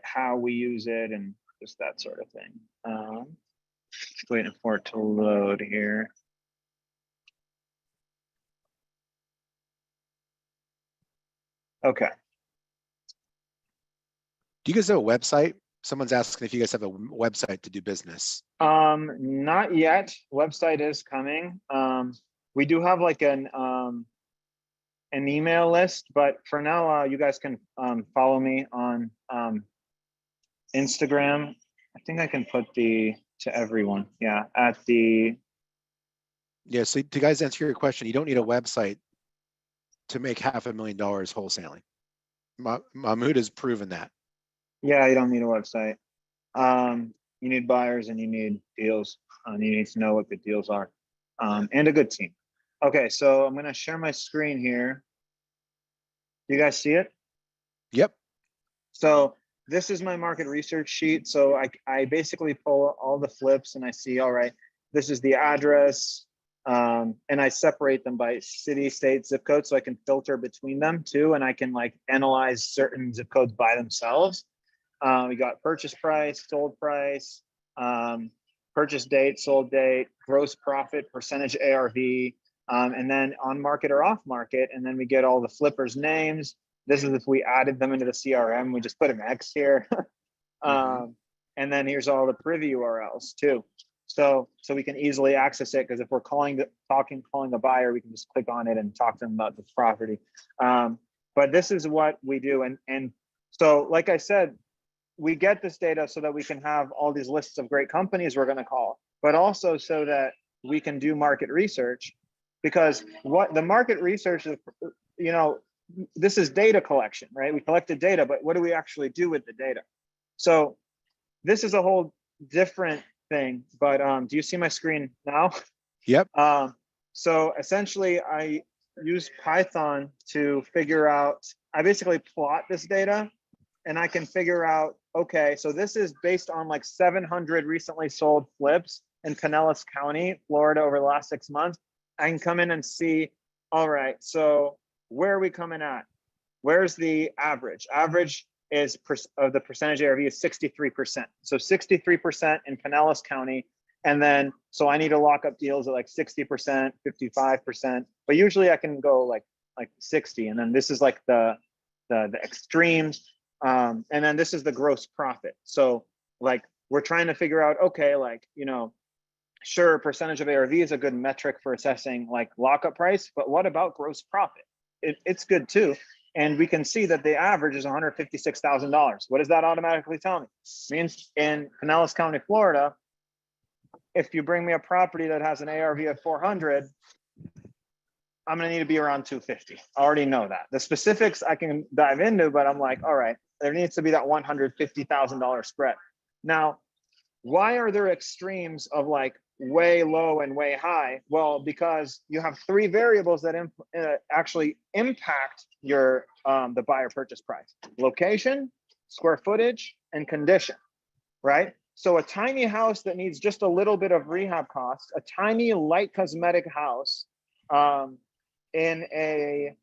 Speaker 2: how we use it and just that sort of thing. Just waiting for it to load here. Okay.
Speaker 1: Do you guys have a website? Someone's asking if you guys have a website to do business.
Speaker 2: Not yet. Website is coming. We do have like an email list, but for now, you guys can follow me on Instagram. I think I can put to everyone. Yeah, at the
Speaker 1: Yeah. So to guys answer your question, you don't need a website to make $500,000 wholesaling. Mahmoud has proven that.
Speaker 2: Yeah, you don't need a website. You need buyers and you need deals. You need to know what the deals are, and a good team. Okay, so I'm gonna share my screen here. Do you guys see it?
Speaker 1: Yep.
Speaker 2: So this is my market research sheet. So I basically pull all the flips and I see, all right, this is the address, and I separate them by city, state, zip code, so I can filter between them too, and I can like analyze certain zip codes by themselves. We got purchase price, sold price, purchase date, sold date, gross profit, percentage ARV, and then on market or off market. And then we get all the flippers' names. This is if we added them into the CRM, we just put an X here. And then here's all the Privy URLs too. So we can easily access it, because if we're calling the buyer, we can just click on it and talk to them about the property. But this is what we do. And so, like I said, we get this data so that we can have all these lists of great companies we're going to call, but also so that we can do market research, because what the market research is, this is data collection, right? We collected data, but what do we actually do with the data? So this is a whole different thing, but do you see my screen now?
Speaker 1: Yep.
Speaker 2: So essentially I use Python to figure out, I basically plot this data, and I can figure out, okay, so this is based on like 700 recently sold flips in Pinellas County, Florida over the last 6 months. I can come in and see, all right, so where are we coming at? Where's the average? Average is of the percentage ARV is 63%. So 63% in Pinellas County. And then, so I need to lock up deals at like 60%, 55%, but usually I can go like 60. And then this is like the extremes. And then this is the gross profit. So like, we're trying to figure out, okay, like, sure, percentage of ARV is a good metric for assessing like lockup price, but what about gross profit? It's good too. And we can see that the average is $156,000. What does that automatically tell me? It means in Pinellas County, Florida, if you bring me a property that has an ARV of 400, I'm going to need to be around 250. I already know that. The specifics I can dive into, but I'm like, all right, there needs to be that $150,000 spread. Now, why are there extremes of like way low and way high? Well, because you have three variables that actually impact your the buyer purchase price: location, square footage, and condition, right? So a tiny house that needs just a little bit of rehab costs, a tiny light cosmetic house in a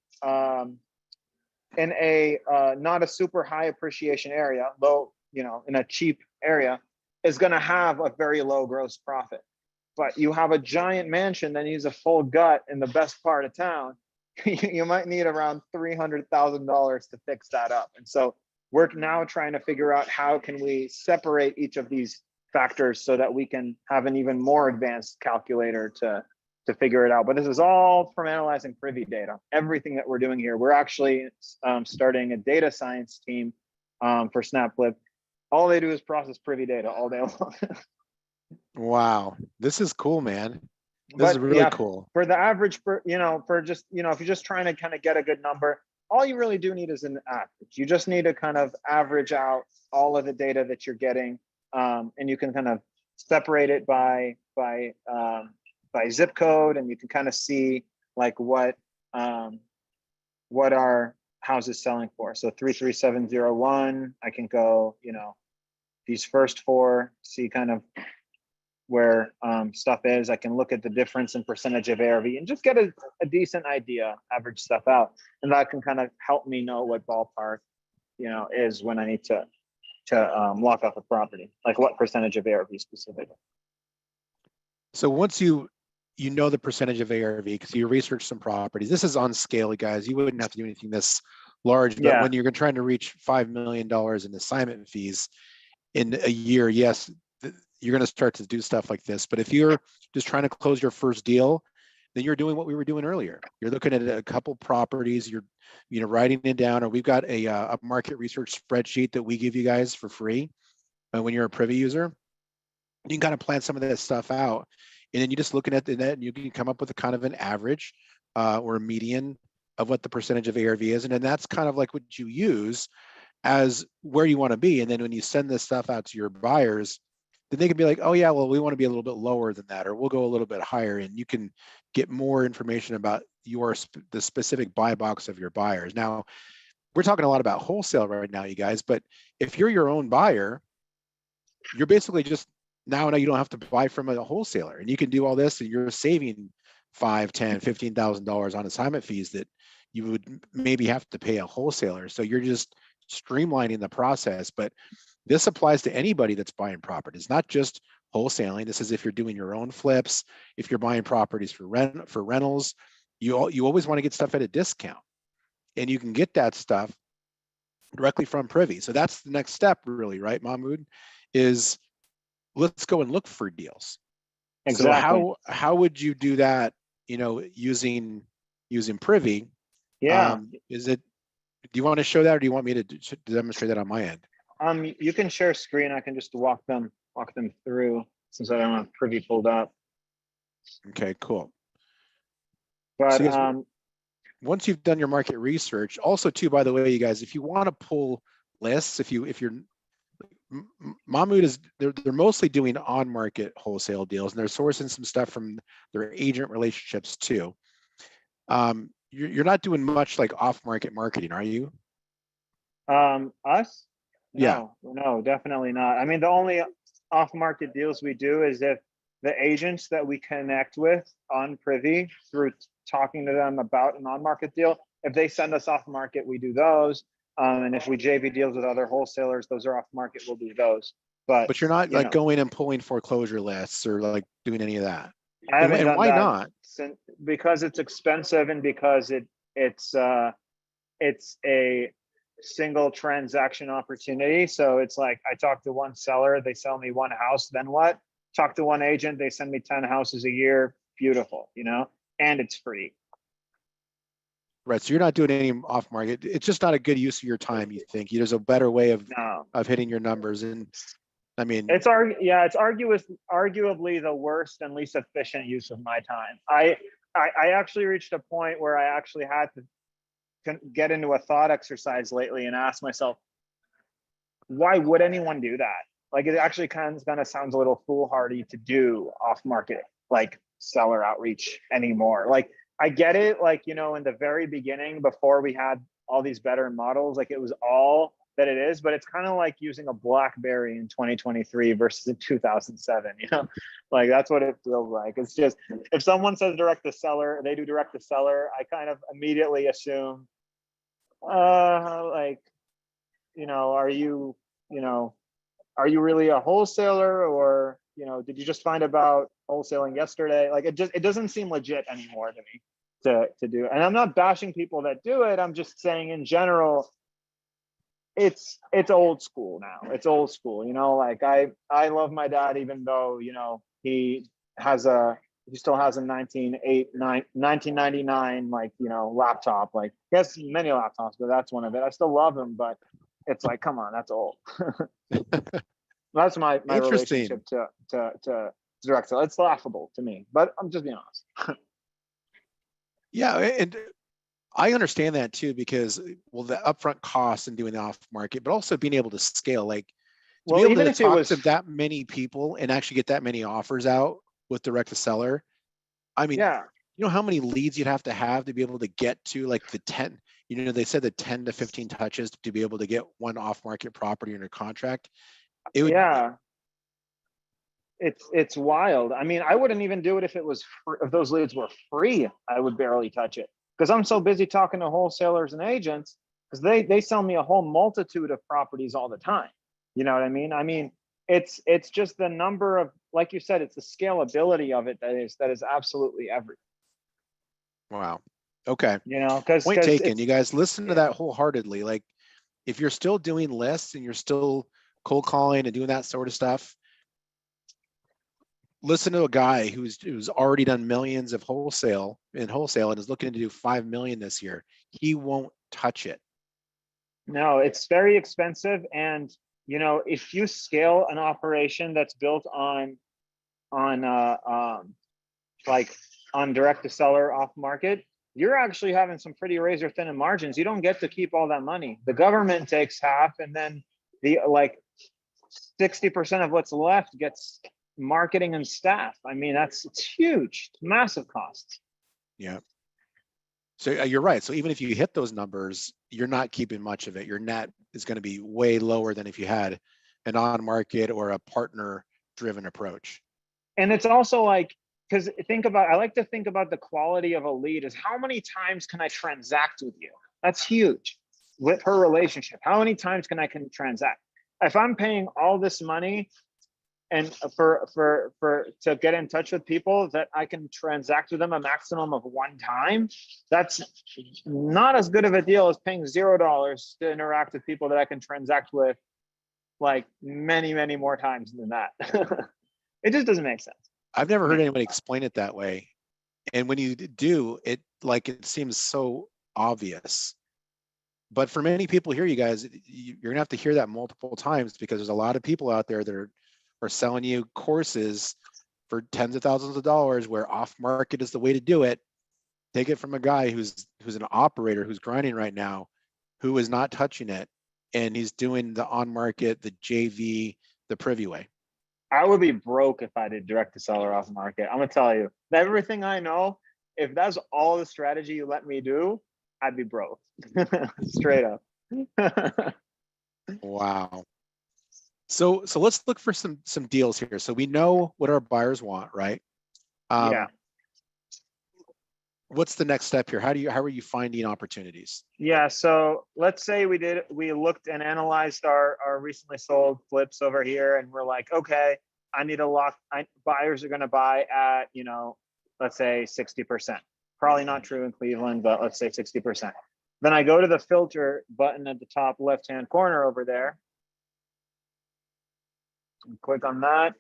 Speaker 2: not a super high appreciation area, low, in a cheap area, is going to have a very low gross profit. But you have a giant mansion that needs a full gut in the best part of town, you might need around $300,000 to fix that up. And so we're now trying to figure out how can we separate each of these factors so that we can have an even more advanced calculator to figure it out. But this is all from analyzing Privy data. Everything that we're doing here, we're actually starting a data science team for SnapFlip. All they do is process Privy data all day long.
Speaker 1: Wow, this is cool, man. This is really cool.
Speaker 2: For the average, for just, if you're just trying to kind of get a good number, all you really do need is an average. You just need to kind of average out all of the data that you're getting, and you can kind of separate it by zip code, and you can kind of see like what are houses selling for. So 33701, I can go, these first four, see kind of where stuff is. I can look at the difference in percentage of ARV and just get a decent idea, average stuff out. And that can kind of help me know what ballpark, is when I need to lock up a property, like what percentage of ARV specifically.
Speaker 1: So once you know the percentage of ARV, because you research some properties, this is on scale, guys. You wouldn't have to do anything this large, but when you're trying to reach $5 million in assignment fees in a year, yes, you're going to start to do stuff like this. But if you're just trying to close your first deal, then you're doing what we were doing earlier. You're looking at a couple properties, you're writing it down, or we've got a market research spreadsheet that we give you guys for free when you're a Privy user. You can kind of plan some of that stuff out. And then you just looking at the net and you can come up with a kind of an average or a median of what the percentage of ARV is. And then that's kind of like what you use as where you want to be. And then when you send this stuff out to your buyers, then they can be like, oh yeah, well, we want to be a little bit lower than that, or we'll go a little bit higher. And you can get more information about the specific buy box of your buyers. Now, we're talking a lot about wholesale right now, you guys, but if you're your own buyer, you're basically just now you don't have to buy from a wholesaler, and you can do all this and you're saving $5, $10, $15,000 on assignment fees that you would maybe have to pay a wholesaler. So you're just streamlining the process. But this applies to anybody that's buying properties, not just wholesaling. This is if you're doing your own flips, if you're buying properties for rentals, you always want to get stuff at a discount, and you can get that stuff directly from Privy. So that's the next step, really, right, Mahmoud? Is let's go and look for deals.
Speaker 2: Exactly.
Speaker 1: So how would you do that? Using Privy.
Speaker 2: Yeah.
Speaker 1: Is it? Do you want to show that, or do you want me to demonstrate that on my end?
Speaker 2: You can share screen. I can just walk them through since I don't have Privy pulled up.
Speaker 1: Okay, cool.
Speaker 2: But
Speaker 1: so guys, once you've done your market research, also too, by the way, you guys, if you want to pull lists, if you're Mahmoud is they're mostly doing on-market wholesale deals, and they're sourcing some stuff from their agent relationships too. You're not doing much like off-market marketing, are you?
Speaker 2: Us?
Speaker 1: Yeah.
Speaker 2: No, definitely not. I mean, the only off-market deals we do is if the agents that we connect with on Privy through talking to them about an on-market deal, if they send us off-market, we do those. And if we JV deals with other wholesalers, those are off-market, we'll do those. But
Speaker 1: you're not like going and pulling foreclosure lists or like doing any of that.
Speaker 2: I haven't done
Speaker 1: why
Speaker 2: that
Speaker 1: not?
Speaker 2: Because it's expensive, and because it's a single transaction opportunity. So it's like I talk to one seller, they sell me one house, then what? Talk to one agent, they send me 10 houses a year. Beautiful, and it's free.
Speaker 1: Right. So you're not doing any off market. It's just not a good use of your time, you think? There's a better way of hitting your numbers. And I mean,
Speaker 2: it's arguably the worst and least efficient use of my time. I actually reached a point where I actually had to get into a thought exercise lately and ask myself, why would anyone do that? Like, it actually kind of sounds a little foolhardy to do off market like seller outreach anymore. Like, I get it, like, in the very beginning, before we had all these better models, like it was all that it is, but it's kind of like using a BlackBerry in 2023 versus in 2007, like that's what it feels like. It's just, if someone says direct to seller, they do direct to seller, I kind of immediately assume, are you really a wholesaler, or, did you just find about wholesaling yesterday? Like, it doesn't seem legit anymore to me to do. And I'm not bashing people that do it. I'm just saying in general, it's old school now. It's old school, like I love my dad, even though, he still has a 1999, like, laptop. Like, he has many laptops, but that's one of it. I still love him, but it's like, come on, that's old. That's my relationship to direct sale. It's laughable to me, but I'm just being honest.
Speaker 1: Yeah, and I understand that too, because the upfront costs in doing the off market, but also being able to scale, like to be able to talk to that many people and actually get that many offers out with direct to seller. I mean,
Speaker 2: yeah,
Speaker 1: you know how many leads you'd have to be able to get to like the 10, they said the 10 to 15 touches to be able to get one off market property under contract.
Speaker 2: It's wild. I mean, I wouldn't even do it if if those leads were free. I would barely touch it, because I'm so busy talking to wholesalers and agents, because they sell me a whole multitude of properties all the time. You know what I mean? I mean, it's just the number of, like you said, it's the scalability of it that is absolutely everything.
Speaker 1: Wow. Okay.
Speaker 2: Because
Speaker 1: point taken. You guys listen to that wholeheartedly. Like, if you're still doing lists and you're still cold calling and doing that sort of stuff, listen to a guy who's already done millions of wholesale and is looking to do 5 million this year. He won't touch it.
Speaker 2: No, it's very expensive. And, if you scale an operation that's built on like on direct to seller off market, you're actually having some pretty razor thin margins. You don't get to keep all that money. The government takes half, and then the like 60% of what's left gets marketing and staff. I mean, it's huge, it's massive costs.
Speaker 1: Yeah. So you're right. So even if you hit those numbers, you're not keeping much of it. Your net is going to be way lower than if you had an on-market or a partner-driven approach.
Speaker 2: And it's also like, because I like to think about the quality of a lead is how many times can I transact with you? That's huge with her relationship. How many times can I transact? If I'm paying all this money and to get in touch with people that I can transact with them a maximum of one time, that's not as good of a deal as paying $0 to interact with people that I can transact with like many, many more times than that. It just doesn't make sense.
Speaker 1: I've never heard anybody explain it that way. And when you do, it seems so obvious. But for many people here, you guys, you're gonna have to hear that multiple times because there's a lot of people out there that are selling you courses for tens of thousands of dollars where off market is the way to do it. Take it from a guy who's an operator who's grinding right now, who is not touching it, and he's doing the on market, the JV, the Privy way.
Speaker 2: I would be broke if I did direct to seller off market. I'm gonna tell you, everything I know, if that's all the strategy you let me do, I'd be broke. Straight up.
Speaker 1: Wow. So let's look for some deals here. So we know what our buyers want, right?
Speaker 2: Yeah.
Speaker 1: What's the next step here? How are you finding opportunities?
Speaker 2: Yeah. So let's say we looked and analyzed our recently sold flips over here, and we're like, okay, I need a lock. Buyers are going to buy at, let's say 60%. Probably not true in Cleveland, but let's say 60%. Then I go to the filter button at the top left-hand corner over there. Click on that.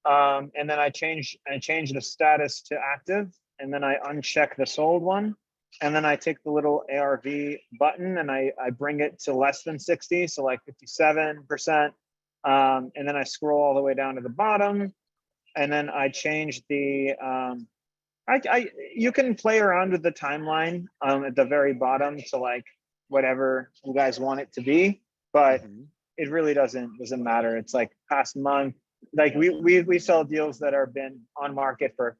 Speaker 2: And then I change the status to active, and then I uncheck the sold one. And then I take the little ARV button and I bring it to less than 60, so like 57%. And then I scroll all the way down to the bottom, and then I change the you can play around with the timeline at the very bottom to like whatever you guys want it to be, but it really doesn't matter. It's like past month. Like we sell deals that are been on market for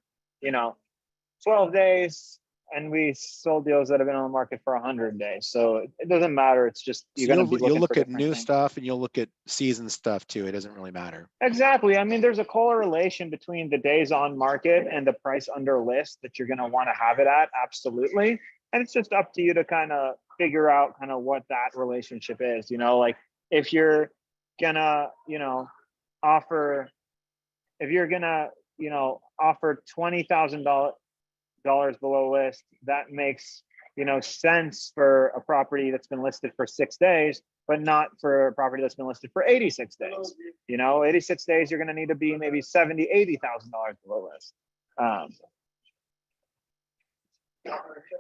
Speaker 2: 12 days, and we sold deals that have been on the market for 100 days. So it doesn't matter. It's just you'll
Speaker 1: look at new stuff and you'll look at season stuff too. It doesn't really matter.
Speaker 2: Exactly. I mean, there's a correlation between the days on market and the price under list that you're going to want to have it at. Absolutely. And it's just up to you to kind of figure out kind of what that relationship is. Like if you're gonna, offer $20,000 below list, that makes sense for a property that's been listed for 6 days, but not for a property that's been listed for 86 days. 86 days, you're going to need to be maybe $70,000-$80,000 below list.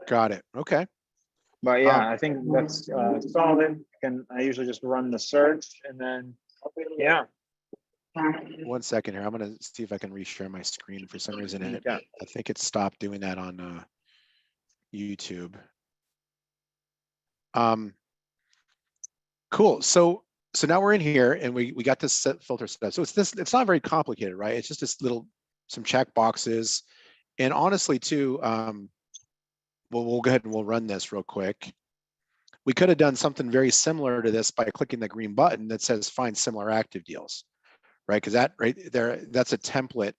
Speaker 1: Got it. Okay.
Speaker 2: But yeah, I think that's solid. I usually just run the search, and then yeah.
Speaker 1: 1 second here. I'm going to see if I can reshare my screen. For some reason, I think it stopped doing that on YouTube. Cool. So now we're in here, and we got this set filter set up. So it's not very complicated, right? It's just some check boxes. And honestly too, we'll go ahead and we'll run this real quick. We could have done something very similar to this by clicking the green button that says find similar active deals. Right, because that right there, that's a template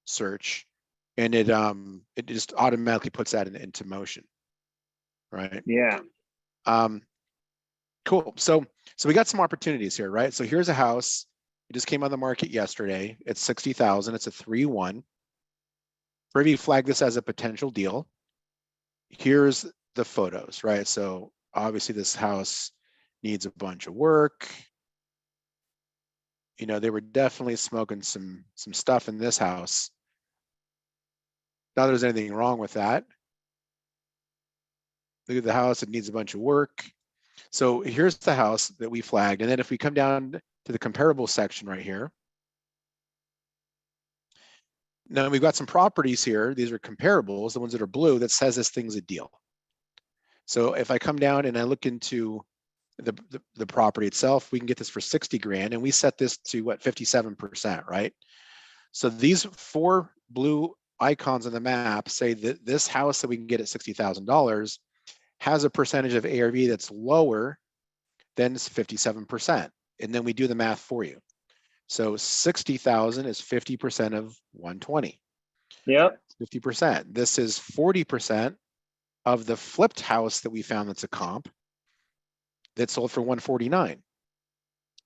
Speaker 1: search, and it just automatically puts that into motion. Right.
Speaker 2: Yeah.
Speaker 1: Cool. So we got some opportunities here, right? So here's a house. It just came on the market yesterday. It's 60,000. It's a 3-1. Privy flagged this as a potential deal. Here's the photos, right? So obviously this house needs a bunch of work. They were definitely smoking some stuff in this house. Not that there's anything wrong with that. Look at the house, it needs a bunch of work. So here's the house that we flagged. And then if we come down to the comparable section right here, Now we've got some properties here. These are comparables, the ones that are blue, that says this thing's a deal. So if I come down and I look into the property itself, we can get this for 60 grand, and we set this to what, 57%, right? So these 4 blue icons on the map say that this house that we can get at $60,000 has a percentage of ARV that's lower than 57%. And then we do the math for you. So 60,000 is 50% of 120.
Speaker 2: Yep.
Speaker 1: 50%. This is 40% of the flipped house that we found that's a comp that sold for 149.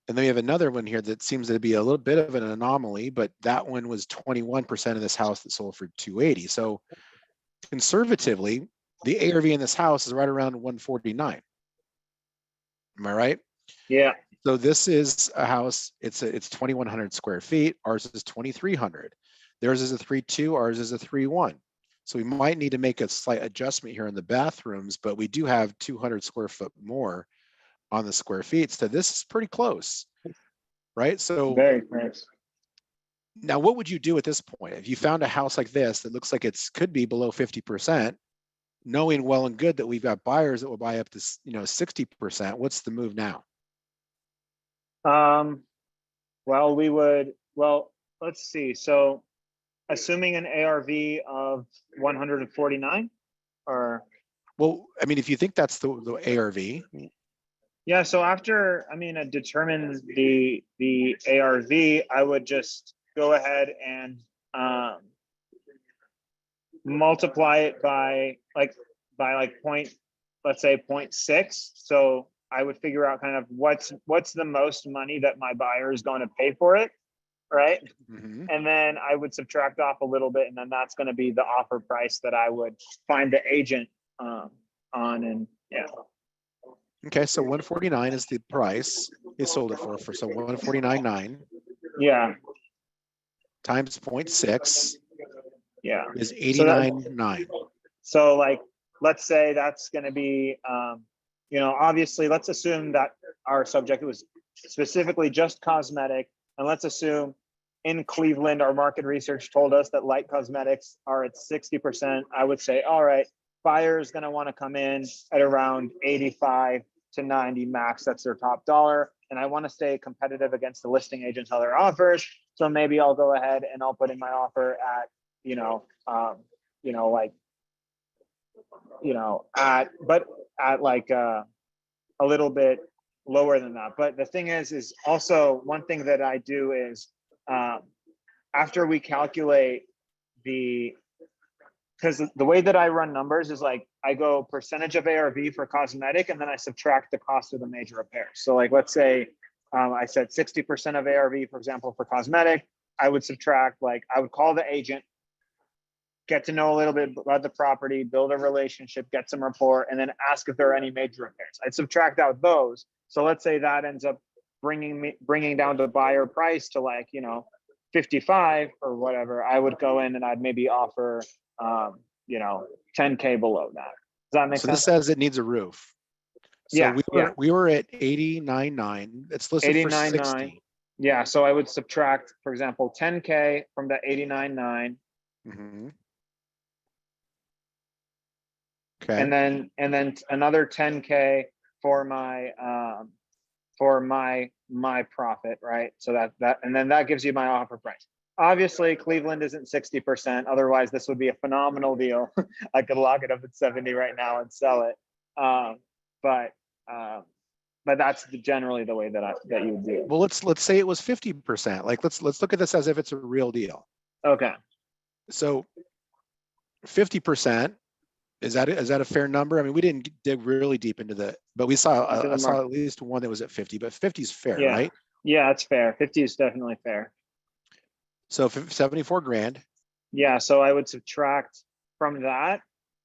Speaker 1: And then we have another one here that seems to be a little bit of an anomaly, but that one was 21% of this house that sold for 280. So conservatively, the ARV in this house is right around 149. Am I right?
Speaker 2: Yeah.
Speaker 1: So this is a house, it's 2,100 square feet. Ours is 2,300. Theirs is a 3.2, ours is a 3.1. So we might need to make a slight adjustment here in the bathrooms, but we do have 200 square foot more on the square feet. So this is pretty close, right? So
Speaker 2: very close.
Speaker 1: Now what would you do at this point? If you found a house like this that looks like it's could be below 50%, knowing well and good that we've got buyers that will buy up to 60%, what's the move now?
Speaker 2: Well, let's see. So assuming an ARV of 149, or?
Speaker 1: Well, I mean, if you think that's the ARV.
Speaker 2: Yeah, so after, I determine the ARV, I would just go ahead and multiply it by point, let's say 0.6. So I would figure out kind of what's the most money that my buyer is going to pay for it, right?
Speaker 1: Mm-hmm.
Speaker 2: And then I would subtract off a little bit, and then that's going to be the offer price that I would find the agent on, and yeah.
Speaker 1: Okay, so 149 is the price they sold it for so 149.9.
Speaker 2: Yeah.
Speaker 1: Times 0.6.
Speaker 2: Yeah.
Speaker 1: Is 89.9.
Speaker 2: So like, let's say that's going to be, obviously, let's assume that our subject was specifically just cosmetic, and let's assume in Cleveland, our market research told us that light cosmetics are at 60%. I would say, all right, buyer's going to want to come in at around 85 to 90 max. That's their top dollar. And I want to stay competitive against the listing agent's other offers. So maybe I'll go ahead and I'll put in my offer at, at like a little bit lower than that. But the thing is also one thing that I do is after we calculate because the way that I run numbers is like I go percentage of ARV for cosmetic, and then I subtract the cost of the major repairs. So like, let's say I said 60% of ARV, for example, for cosmetic, I would subtract, I would call the agent, get to know a little bit about the property, build a relationship, get some rapport, and then ask if there are any major repairs. I'd subtract out those. So let's say that ends up bringing down the buyer price to 55 or whatever. I would go in and I'd maybe offer 10K below that. Does that make sense?
Speaker 1: So this says it needs a roof. So
Speaker 2: yeah,
Speaker 1: we were at 89.9. It's listed for 60.
Speaker 2: Yeah, so I would subtract, for example, 10K from the 89.9.
Speaker 1: Mm-hmm. Okay.
Speaker 2: And then another 10K for my profit, right? So that and then that gives you my offer price. Obviously, Cleveland isn't 60%. Otherwise, this would be a phenomenal deal. I could lock it up at 70 right now and sell it. But that's generally the way that you would do it.
Speaker 1: Well, let's say it was 50%. Like let's look at this as if it's a real deal.
Speaker 2: Okay.
Speaker 1: So 50%, is that a fair number? I mean, we didn't dig really deep into but we saw I saw at least one that was at 50, but 50 is fair, right?
Speaker 2: Yeah, it's fair. 50 is definitely fair.
Speaker 1: So 74 grand.
Speaker 2: Yeah, so I would subtract from that.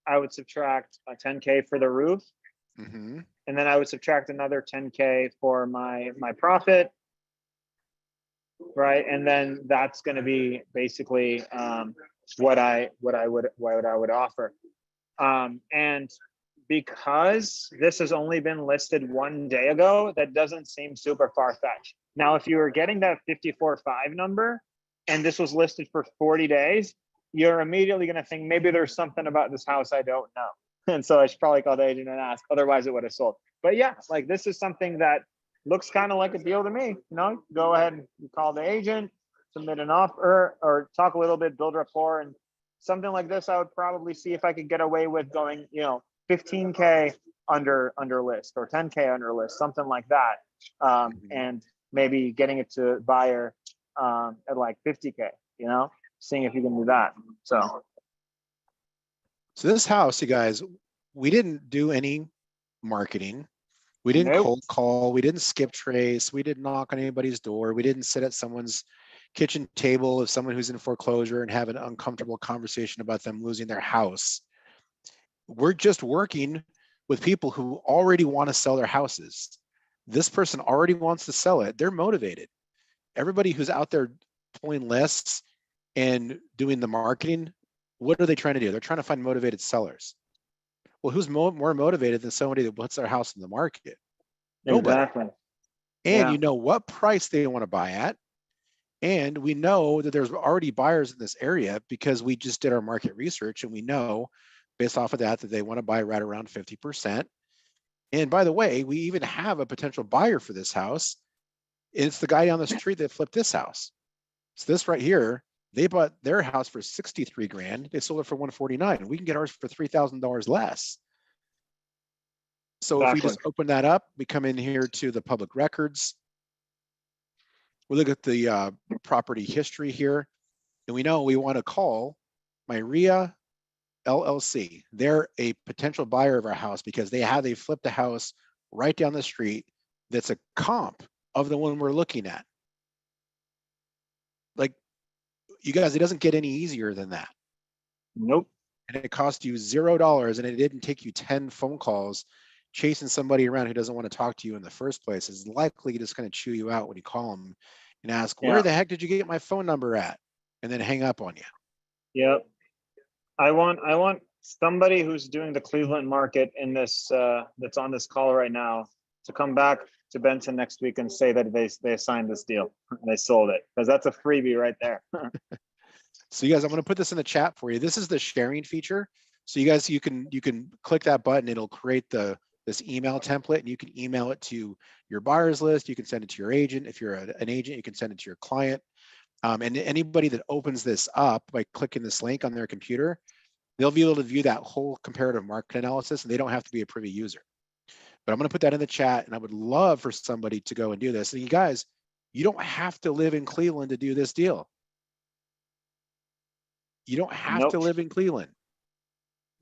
Speaker 2: I would subtract a 10K for the roof.
Speaker 1: Mm-hmm.
Speaker 2: And then I would subtract another 10K for my profit, right? And then that's going to be basically what I would offer. And because this has only been listed one day ago, that doesn't seem super far-fetched. Now, if you were getting that 54.5 number and this was listed for 40 days, you're immediately going to think maybe there's something about this house I don't know. And so I should probably call the agent and ask, otherwise it would have sold. But yeah, like this is something that looks kind of like a deal to me. You know, go ahead and call the agent, submit an offer, or talk a little bit, build rapport. And something like this, I would probably see if I could get away with going, 15K under list, or 10K under list, something like that. And maybe getting it to buyer at like 50K, seeing if you can do that. So
Speaker 1: this house, you guys, we didn't do any marketing. We didn't
Speaker 2: Nope.
Speaker 1: cold call. We didn't skip trace. We didn't knock on anybody's door. We didn't sit at someone's kitchen table of someone who's in foreclosure and have an uncomfortable conversation about them losing their house. We're just working with people who already want to sell their houses. This person already wants to sell it. They're motivated. Everybody who's out there pulling lists and doing the marketing, what are they trying to do? They're trying to find motivated sellers. Well, who's more motivated than somebody that puts their house in the market? Nobody.
Speaker 2: Exactly.
Speaker 1: And
Speaker 2: Yeah.
Speaker 1: you know what price they want to buy at. And we know that there's already buyers in this area because we just did our market research, and we know based off of that they want to buy right around 50%. And by the way, we even have a potential buyer for this house. It's the guy down the street that flipped this house. So this right here, they bought their house for 63 grand. They sold it for 149. We can get ours for $3,000 less. So if we just open that up, we come in here to the public records. We look at the property history here, and we know we want to call Myria LLC. They're a potential buyer of our house because they flipped a house right down the street that's a comp of the one we're looking at. Like, you guys, it doesn't get any easier than that.
Speaker 2: Nope.
Speaker 1: And it cost you $0, and it didn't take you 10 phone calls chasing somebody around who doesn't want to talk to you in the first place. Is likely just going to chew you out when you call them and ask, where the heck did you get my phone number at? And then hang up on you.
Speaker 2: Yep. I want somebody who's doing the Cleveland market in this that's on this call right now to come back to Benton next week and say that they signed this deal. They sold it, because that's a freebie right there.
Speaker 1: So you guys, I'm going to put this in the chat for you. This is the sharing feature. So you guys, you can click that button. It'll create this email template, and you can email it to your buyers list. You can send it to your agent. If you're an agent, you can send it to your client. And anybody that opens this up by clicking this link on their computer, they'll be able to view that whole comparative market analysis, and they don't have to be a Privy user. But I'm going to put that in the chat, and I would love for somebody to go and do this. And you guys, you don't have to live in Cleveland to do this deal. You don't have to live in Cleveland.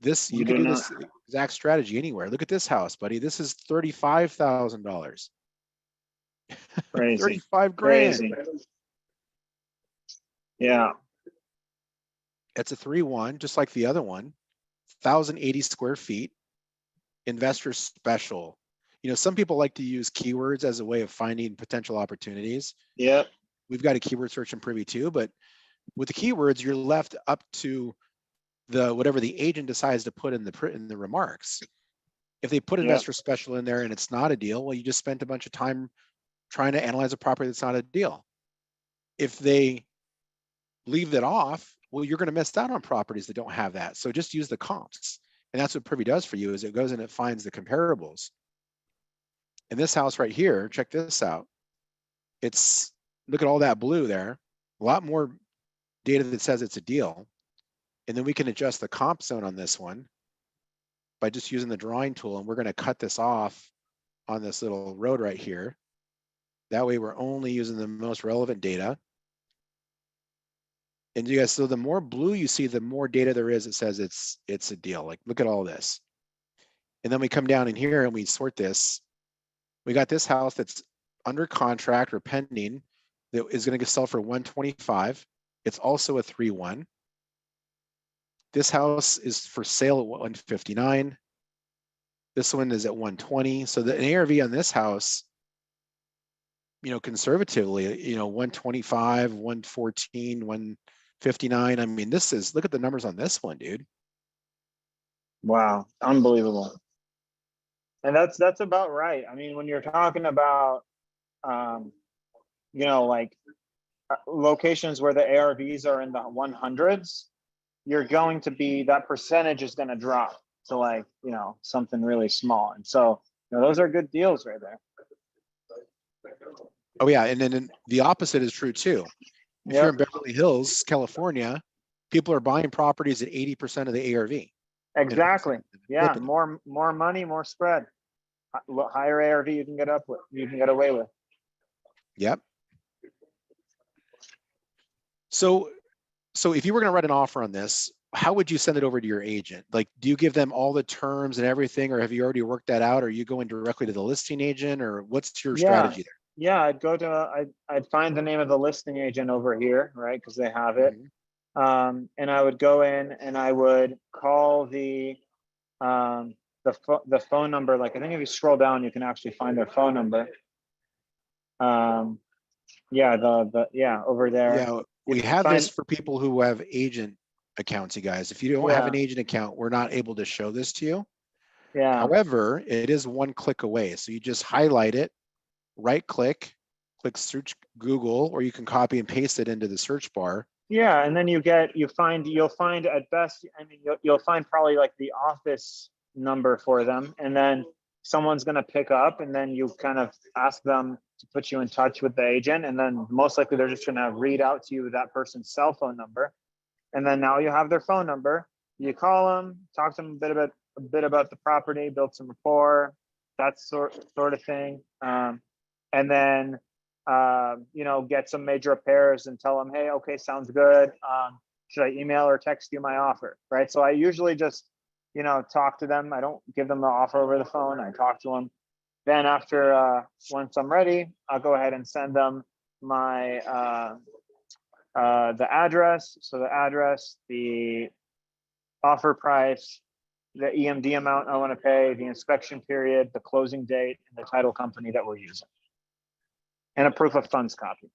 Speaker 1: You can do this exact strategy anywhere. Look at this house, buddy. This is $35,000.
Speaker 2: Crazy.
Speaker 1: 35 grand.
Speaker 2: Crazy. Yeah.
Speaker 1: It's a 3-1, just like the other one. 1,080 square feet. Investor special. Some people like to use keywords as a way of finding potential opportunities.
Speaker 2: Yep.
Speaker 1: We've got a keyword search in Privy too, but with the keywords, you're left up to whatever the agent decides to put in the remarks. If they put investor special in there and it's not a deal, well, you just spent a bunch of time trying to analyze a property that's not a deal. If they leave it off, well, you're going to miss out on properties that don't have that. So just use the comps. And that's what Privy does for you, is it goes and it finds the comparables. And this house right here, check this out. Look at all that blue there. A lot more data that says it's a deal. And then we can adjust the comp zone on this one by just using the drawing tool. And we're going to cut this off on this little road right here. That way we're only using the most relevant data. And you guys, so the more blue you see, the more data there is that says it's a deal. Like, look at all this. And then we come down in here and we sort this. We got this house that's under contract or pending that is going to sell for 125. It's also a 3-1. This house is for sale at 159. This one is at 120. So the ARV on this house, conservatively, 125, 114, 159. I mean, look at the numbers on this one, dude.
Speaker 2: Wow, unbelievable. And that's about right. I mean, when you're talking about, like locations where the ARVs are in the 100s, you're going to be, that percentage is going to drop to like, something really small. And so, those are good deals right there.
Speaker 1: Oh yeah, and then the opposite is true too. If you're in Beverly Hills, California, people are buying properties at 80% of the ARV.
Speaker 2: Exactly. Yeah, more money, more spread. Higher ARV you can get away with.
Speaker 1: Yep. So if you were going to write an offer on this, how would you send it over to your agent? Like, do you give them all the terms and everything, or have you already worked that out? Or are you going directly to the listing agent, or what's your strategy there?
Speaker 2: Yeah, I'd find the name of the listing agent over here, right? Because they have it.
Speaker 1: Mm-hmm.
Speaker 2: And I would go in and I would call the phone number. Like, I think if you scroll down, you can actually find their phone number. Over there.
Speaker 1: Yeah, we have this for people who have agent accounts, you guys. If you don't have an agent account, we're not able to show this to you.
Speaker 2: Yeah.
Speaker 1: However, it is one click away. So you just highlight it, right click search Google, or you can copy and paste it into the search bar.
Speaker 2: Yeah, and then you'll find at best, I mean, you'll find probably like the office number for them, and then someone's going to pick up, and then you kind of ask them to put you in touch with the agent, and then most likely they're just going to read out to you that person's cell phone number, and then now you have their phone number. You call them, talk to them a bit about the property, build some rapport, that sort of thing, and then get some major repairs and tell them, hey, okay, sounds good. Should I email or text you my offer? Right. So I usually just, talk to them. I don't give them the offer over the phone. I talk to them. Then after, once I'm ready, I'll go ahead and send them my, the address. So the address, the offer price, the EMD amount I want to pay, the inspection period, the closing date, and the title company that we're using. And a proof of funds copy.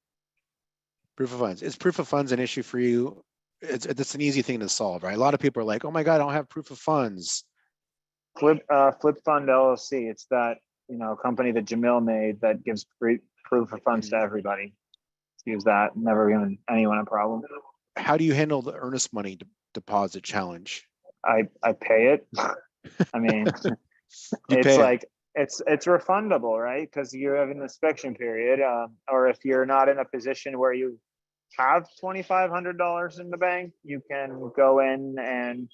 Speaker 1: Proof of funds. Is proof of funds an issue for you? It's an easy thing to solve, right? A lot of people are like, oh my God, I don't have proof of funds.
Speaker 2: Flip Fund LLC. It's that, company that Jamil made that gives proof of funds to everybody. Use that. Never given anyone a problem.
Speaker 1: How do you handle the earnest money deposit challenge?
Speaker 2: I pay it. I mean, it's like, it's refundable, right? Because you have an inspection period, or if you're not in a position where you have $2,500 in the bank, you can go in and,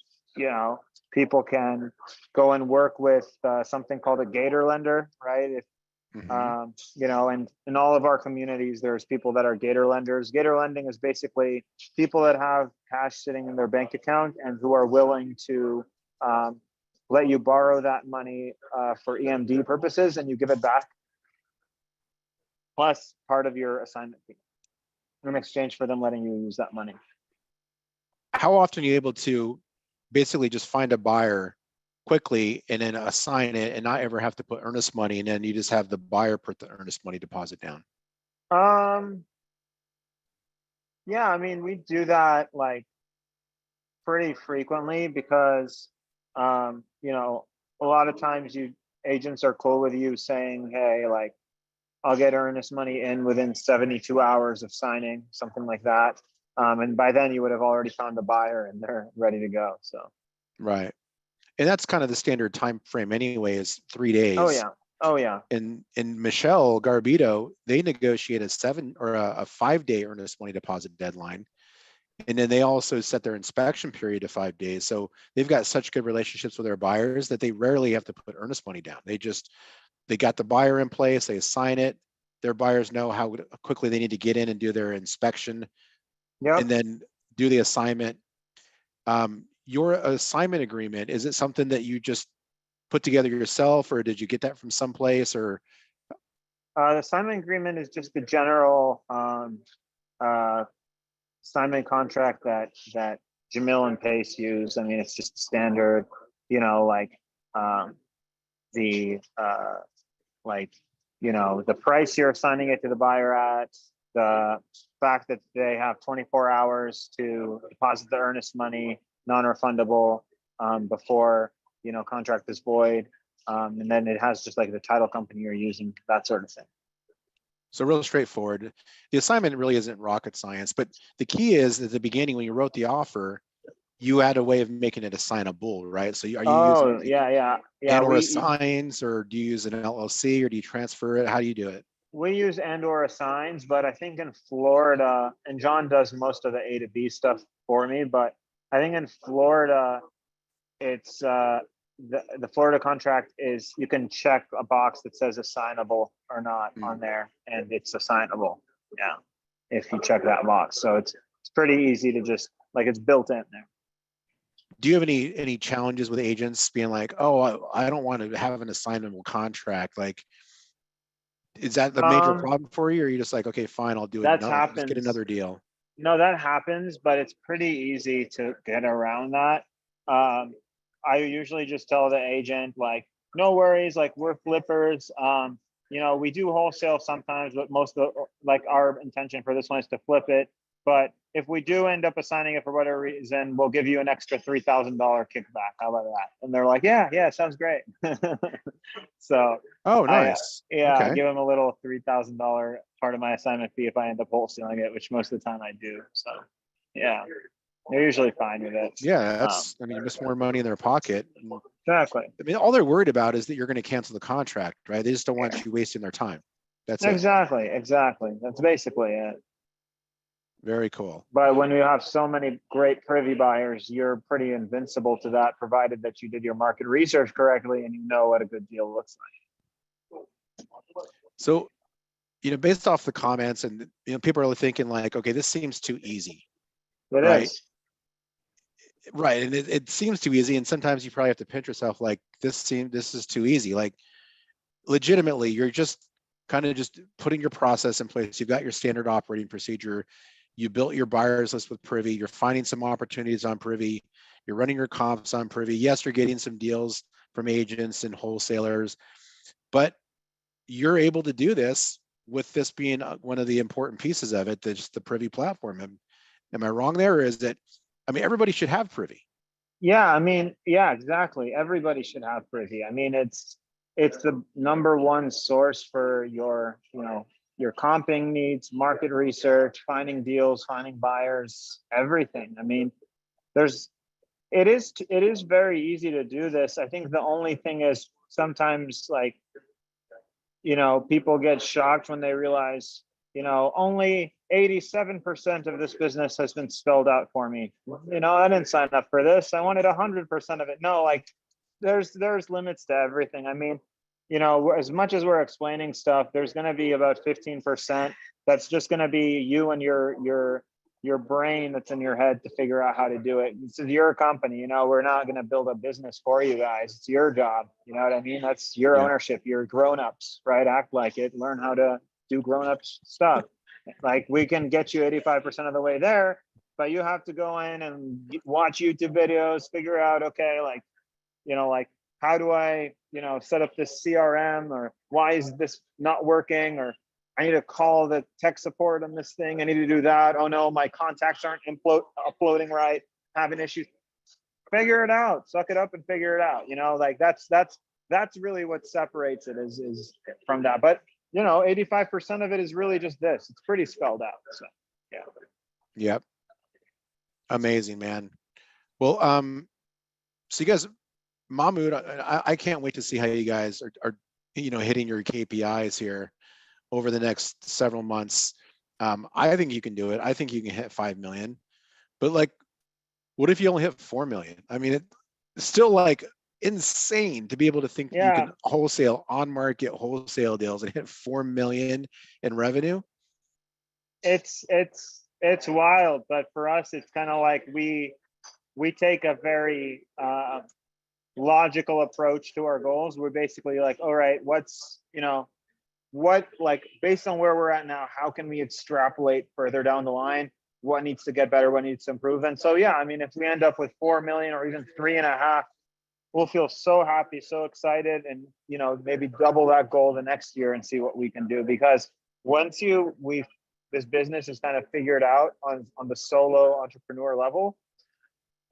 Speaker 2: people can go and work with something called a gator lender, right? If and in all of our communities, there's people that are gator lenders. Gator lending is basically people that have cash sitting in their bank account and who are willing to let you borrow that money for EMD purposes, and you give it back plus part of your assignment fee in exchange for them letting you use that money.
Speaker 1: How often are you able to basically just find a buyer quickly and then assign it and not ever have to put earnest money, and then you just have the buyer put the earnest money deposit down?
Speaker 2: Yeah, I mean, we do that like pretty frequently because a lot of times agents are cool with you saying, hey, like, I'll get earnest money in within 72 hours of signing, something like that. And by then you would have already found a buyer and they're ready to go. So
Speaker 1: right. And that's kind of the standard time frame anyway, is 3 days.
Speaker 2: Oh yeah.
Speaker 1: And Michelle Garbito, they negotiate a 7 or a 5 day earnest money deposit deadline. And then they also set their inspection period to 5 days. So they've got such good relationships with their buyers that they rarely have to put earnest money down. They got the buyer in place, they assign it. Their buyers know how quickly they need to get in and do their inspection, and then do the assignment. Your assignment agreement, is it something that you just put together yourself, or did you get that from someplace? Or
Speaker 2: the assignment agreement is just the general assignment contract that Jamil and Pace use. I mean, it's just standard, the price you're assigning it to the buyer at, the fact that they have 24 hours to deposit the earnest money, non-refundable, before, contract is void. And then it has just like the title company you're using, that sort of thing.
Speaker 1: So real straightforward. The assignment really isn't rocket science, but the key is at the beginning when you wrote the offer, you had a way of making it assignable, right? So are you using
Speaker 2: Oh,
Speaker 1: like
Speaker 2: yeah.
Speaker 1: and or assigns, or do you use an LLC, or do you transfer it? How do you do it?
Speaker 2: We use and or assigns, but I think in Florida, and John does most of the A to B stuff for me, but I think in Florida, it's the Florida contract is you can check a box that says assignable or not on there, and it's assignable. Yeah, if you check that box, so it's pretty easy to just like it's built in there.
Speaker 1: Do you have any challenges with agents being like, oh, I don't want to have an assignable contract? Like, is that the major problem for you, or are you just like, okay, fine, I'll do it.
Speaker 2: That
Speaker 1: No, just get
Speaker 2: happens.
Speaker 1: another deal.
Speaker 2: No, that happens, but it's pretty easy to get around that. I usually just tell the agent, like, no worries, like we're flippers. You know, we do wholesale sometimes, but most of the, like our intention for this one is to flip it. But if we do end up assigning it for whatever reason, we'll give you an extra $3,000 kickback. How about that? And they're like, yeah, sounds great. So
Speaker 1: Oh, nice.
Speaker 2: I
Speaker 1: Okay.
Speaker 2: give them a little $3,000 part of my assignment fee if I end up wholesaling it, which most of the time I do. So yeah, they're usually fine with it.
Speaker 1: Yeah, that's, I mean, you miss more money in their pocket.
Speaker 2: Exactly.
Speaker 1: I mean, all they're worried about is that you're going to cancel the contract, right? They just don't want you wasting their time. That's it.
Speaker 2: Exactly. That's basically it.
Speaker 1: Very cool.
Speaker 2: But when you have so many great Privy buyers, you're pretty invincible to that, provided that you did your market research correctly and you know what a good deal looks like.
Speaker 1: So, based off the comments, and people are thinking like, okay, this seems too easy.
Speaker 2: It
Speaker 1: right?
Speaker 2: is.
Speaker 1: Right. And it seems too easy. And sometimes you probably have to pinch yourself like, this is too easy. Like, legitimately, you're just kind of just putting your process in place. You've got your standard operating procedure. You built your buyers list with Privy. You're finding some opportunities on Privy. You're running your comps on Privy. Yes, you're getting some deals from agents and wholesalers, but you're able to do this with this being one of the important pieces of it, that's the Privy platform. Am I wrong there? Or is it, I mean, everybody should have Privy.
Speaker 2: Yeah, I mean, yeah, exactly. Everybody should have Privy. I mean, it's the number one source for your, your comping needs, market research, finding deals, finding buyers, everything. I mean, it is very easy to do this. I think the only thing is sometimes like, people get shocked when they realize, only 87% of this business has been spelled out for me. I didn't sign up for this. I wanted 100% of it. No, like there's limits to everything. I mean, as much as we're explaining stuff, there's going to be about 15% that's just going to be you and your brain that's in your head to figure out how to do it. This is your company. We're not going to build a business for you guys. It's your job. You know what I mean? That's your ownership. You're grown-ups, right? Act like it. Learn how to do grown-ups stuff. Like we can get you 85% of the way there, but you have to go in and watch YouTube videos, figure out, okay, like, like how do I, set up this CRM, or why is this not working, or I need to call the tech support on this thing. I need to do that. Oh no, my contacts aren't uploading right. Having issues. Figure it out. Suck it up and figure it out. Like that's really what separates it is from that. But 85% of it is really just this. It's pretty spelled out. So yeah.
Speaker 1: Yep. Amazing, man. Well, so you guys, Mahmoud, I can't wait to see how you guys are hitting your KPIs here over the next several months. I think you can do it. I think you can hit 5 million, but like, what if you only hit 4 million? I mean, it's still like insane to be able to think that you can wholesale on market wholesale deals and hit 4 million in revenue.
Speaker 2: It's wild, but for us, it's kind of like we take a very logical approach to our goals. We're basically like, all right, what's like based on where we're at now, how can we extrapolate further down the line? What needs to get better? What needs to improve? And so, yeah, I mean, if we end up with 4 million or even 3.5, we'll feel so happy, so excited, and maybe double that goal the next year and see what we can do. Because once this business is kind of figured out on the solo entrepreneur level,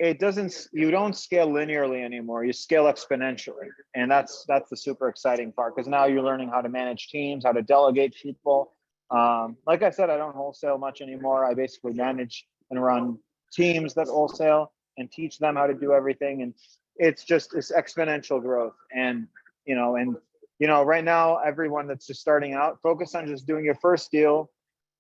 Speaker 2: you don't scale linearly anymore. You scale exponentially. And that's the super exciting part, because now you're learning how to manage teams, how to delegate people, Like I said, I don't wholesale much anymore. I basically manage and run teams that wholesale and teach them how to do everything. And it's just this exponential growth. And, right now, everyone that's just starting out, focus on just doing your first deal,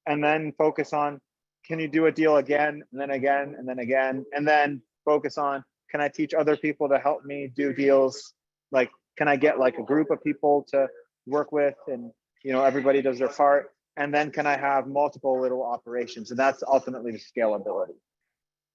Speaker 2: and then focus on, can you do a deal again, and then again, and then again, and then focus on, can I teach other people to help me do deals? Like, can I get like a group of people to work with, and everybody does their part? And then can I have multiple little operations? And that's ultimately the scalability.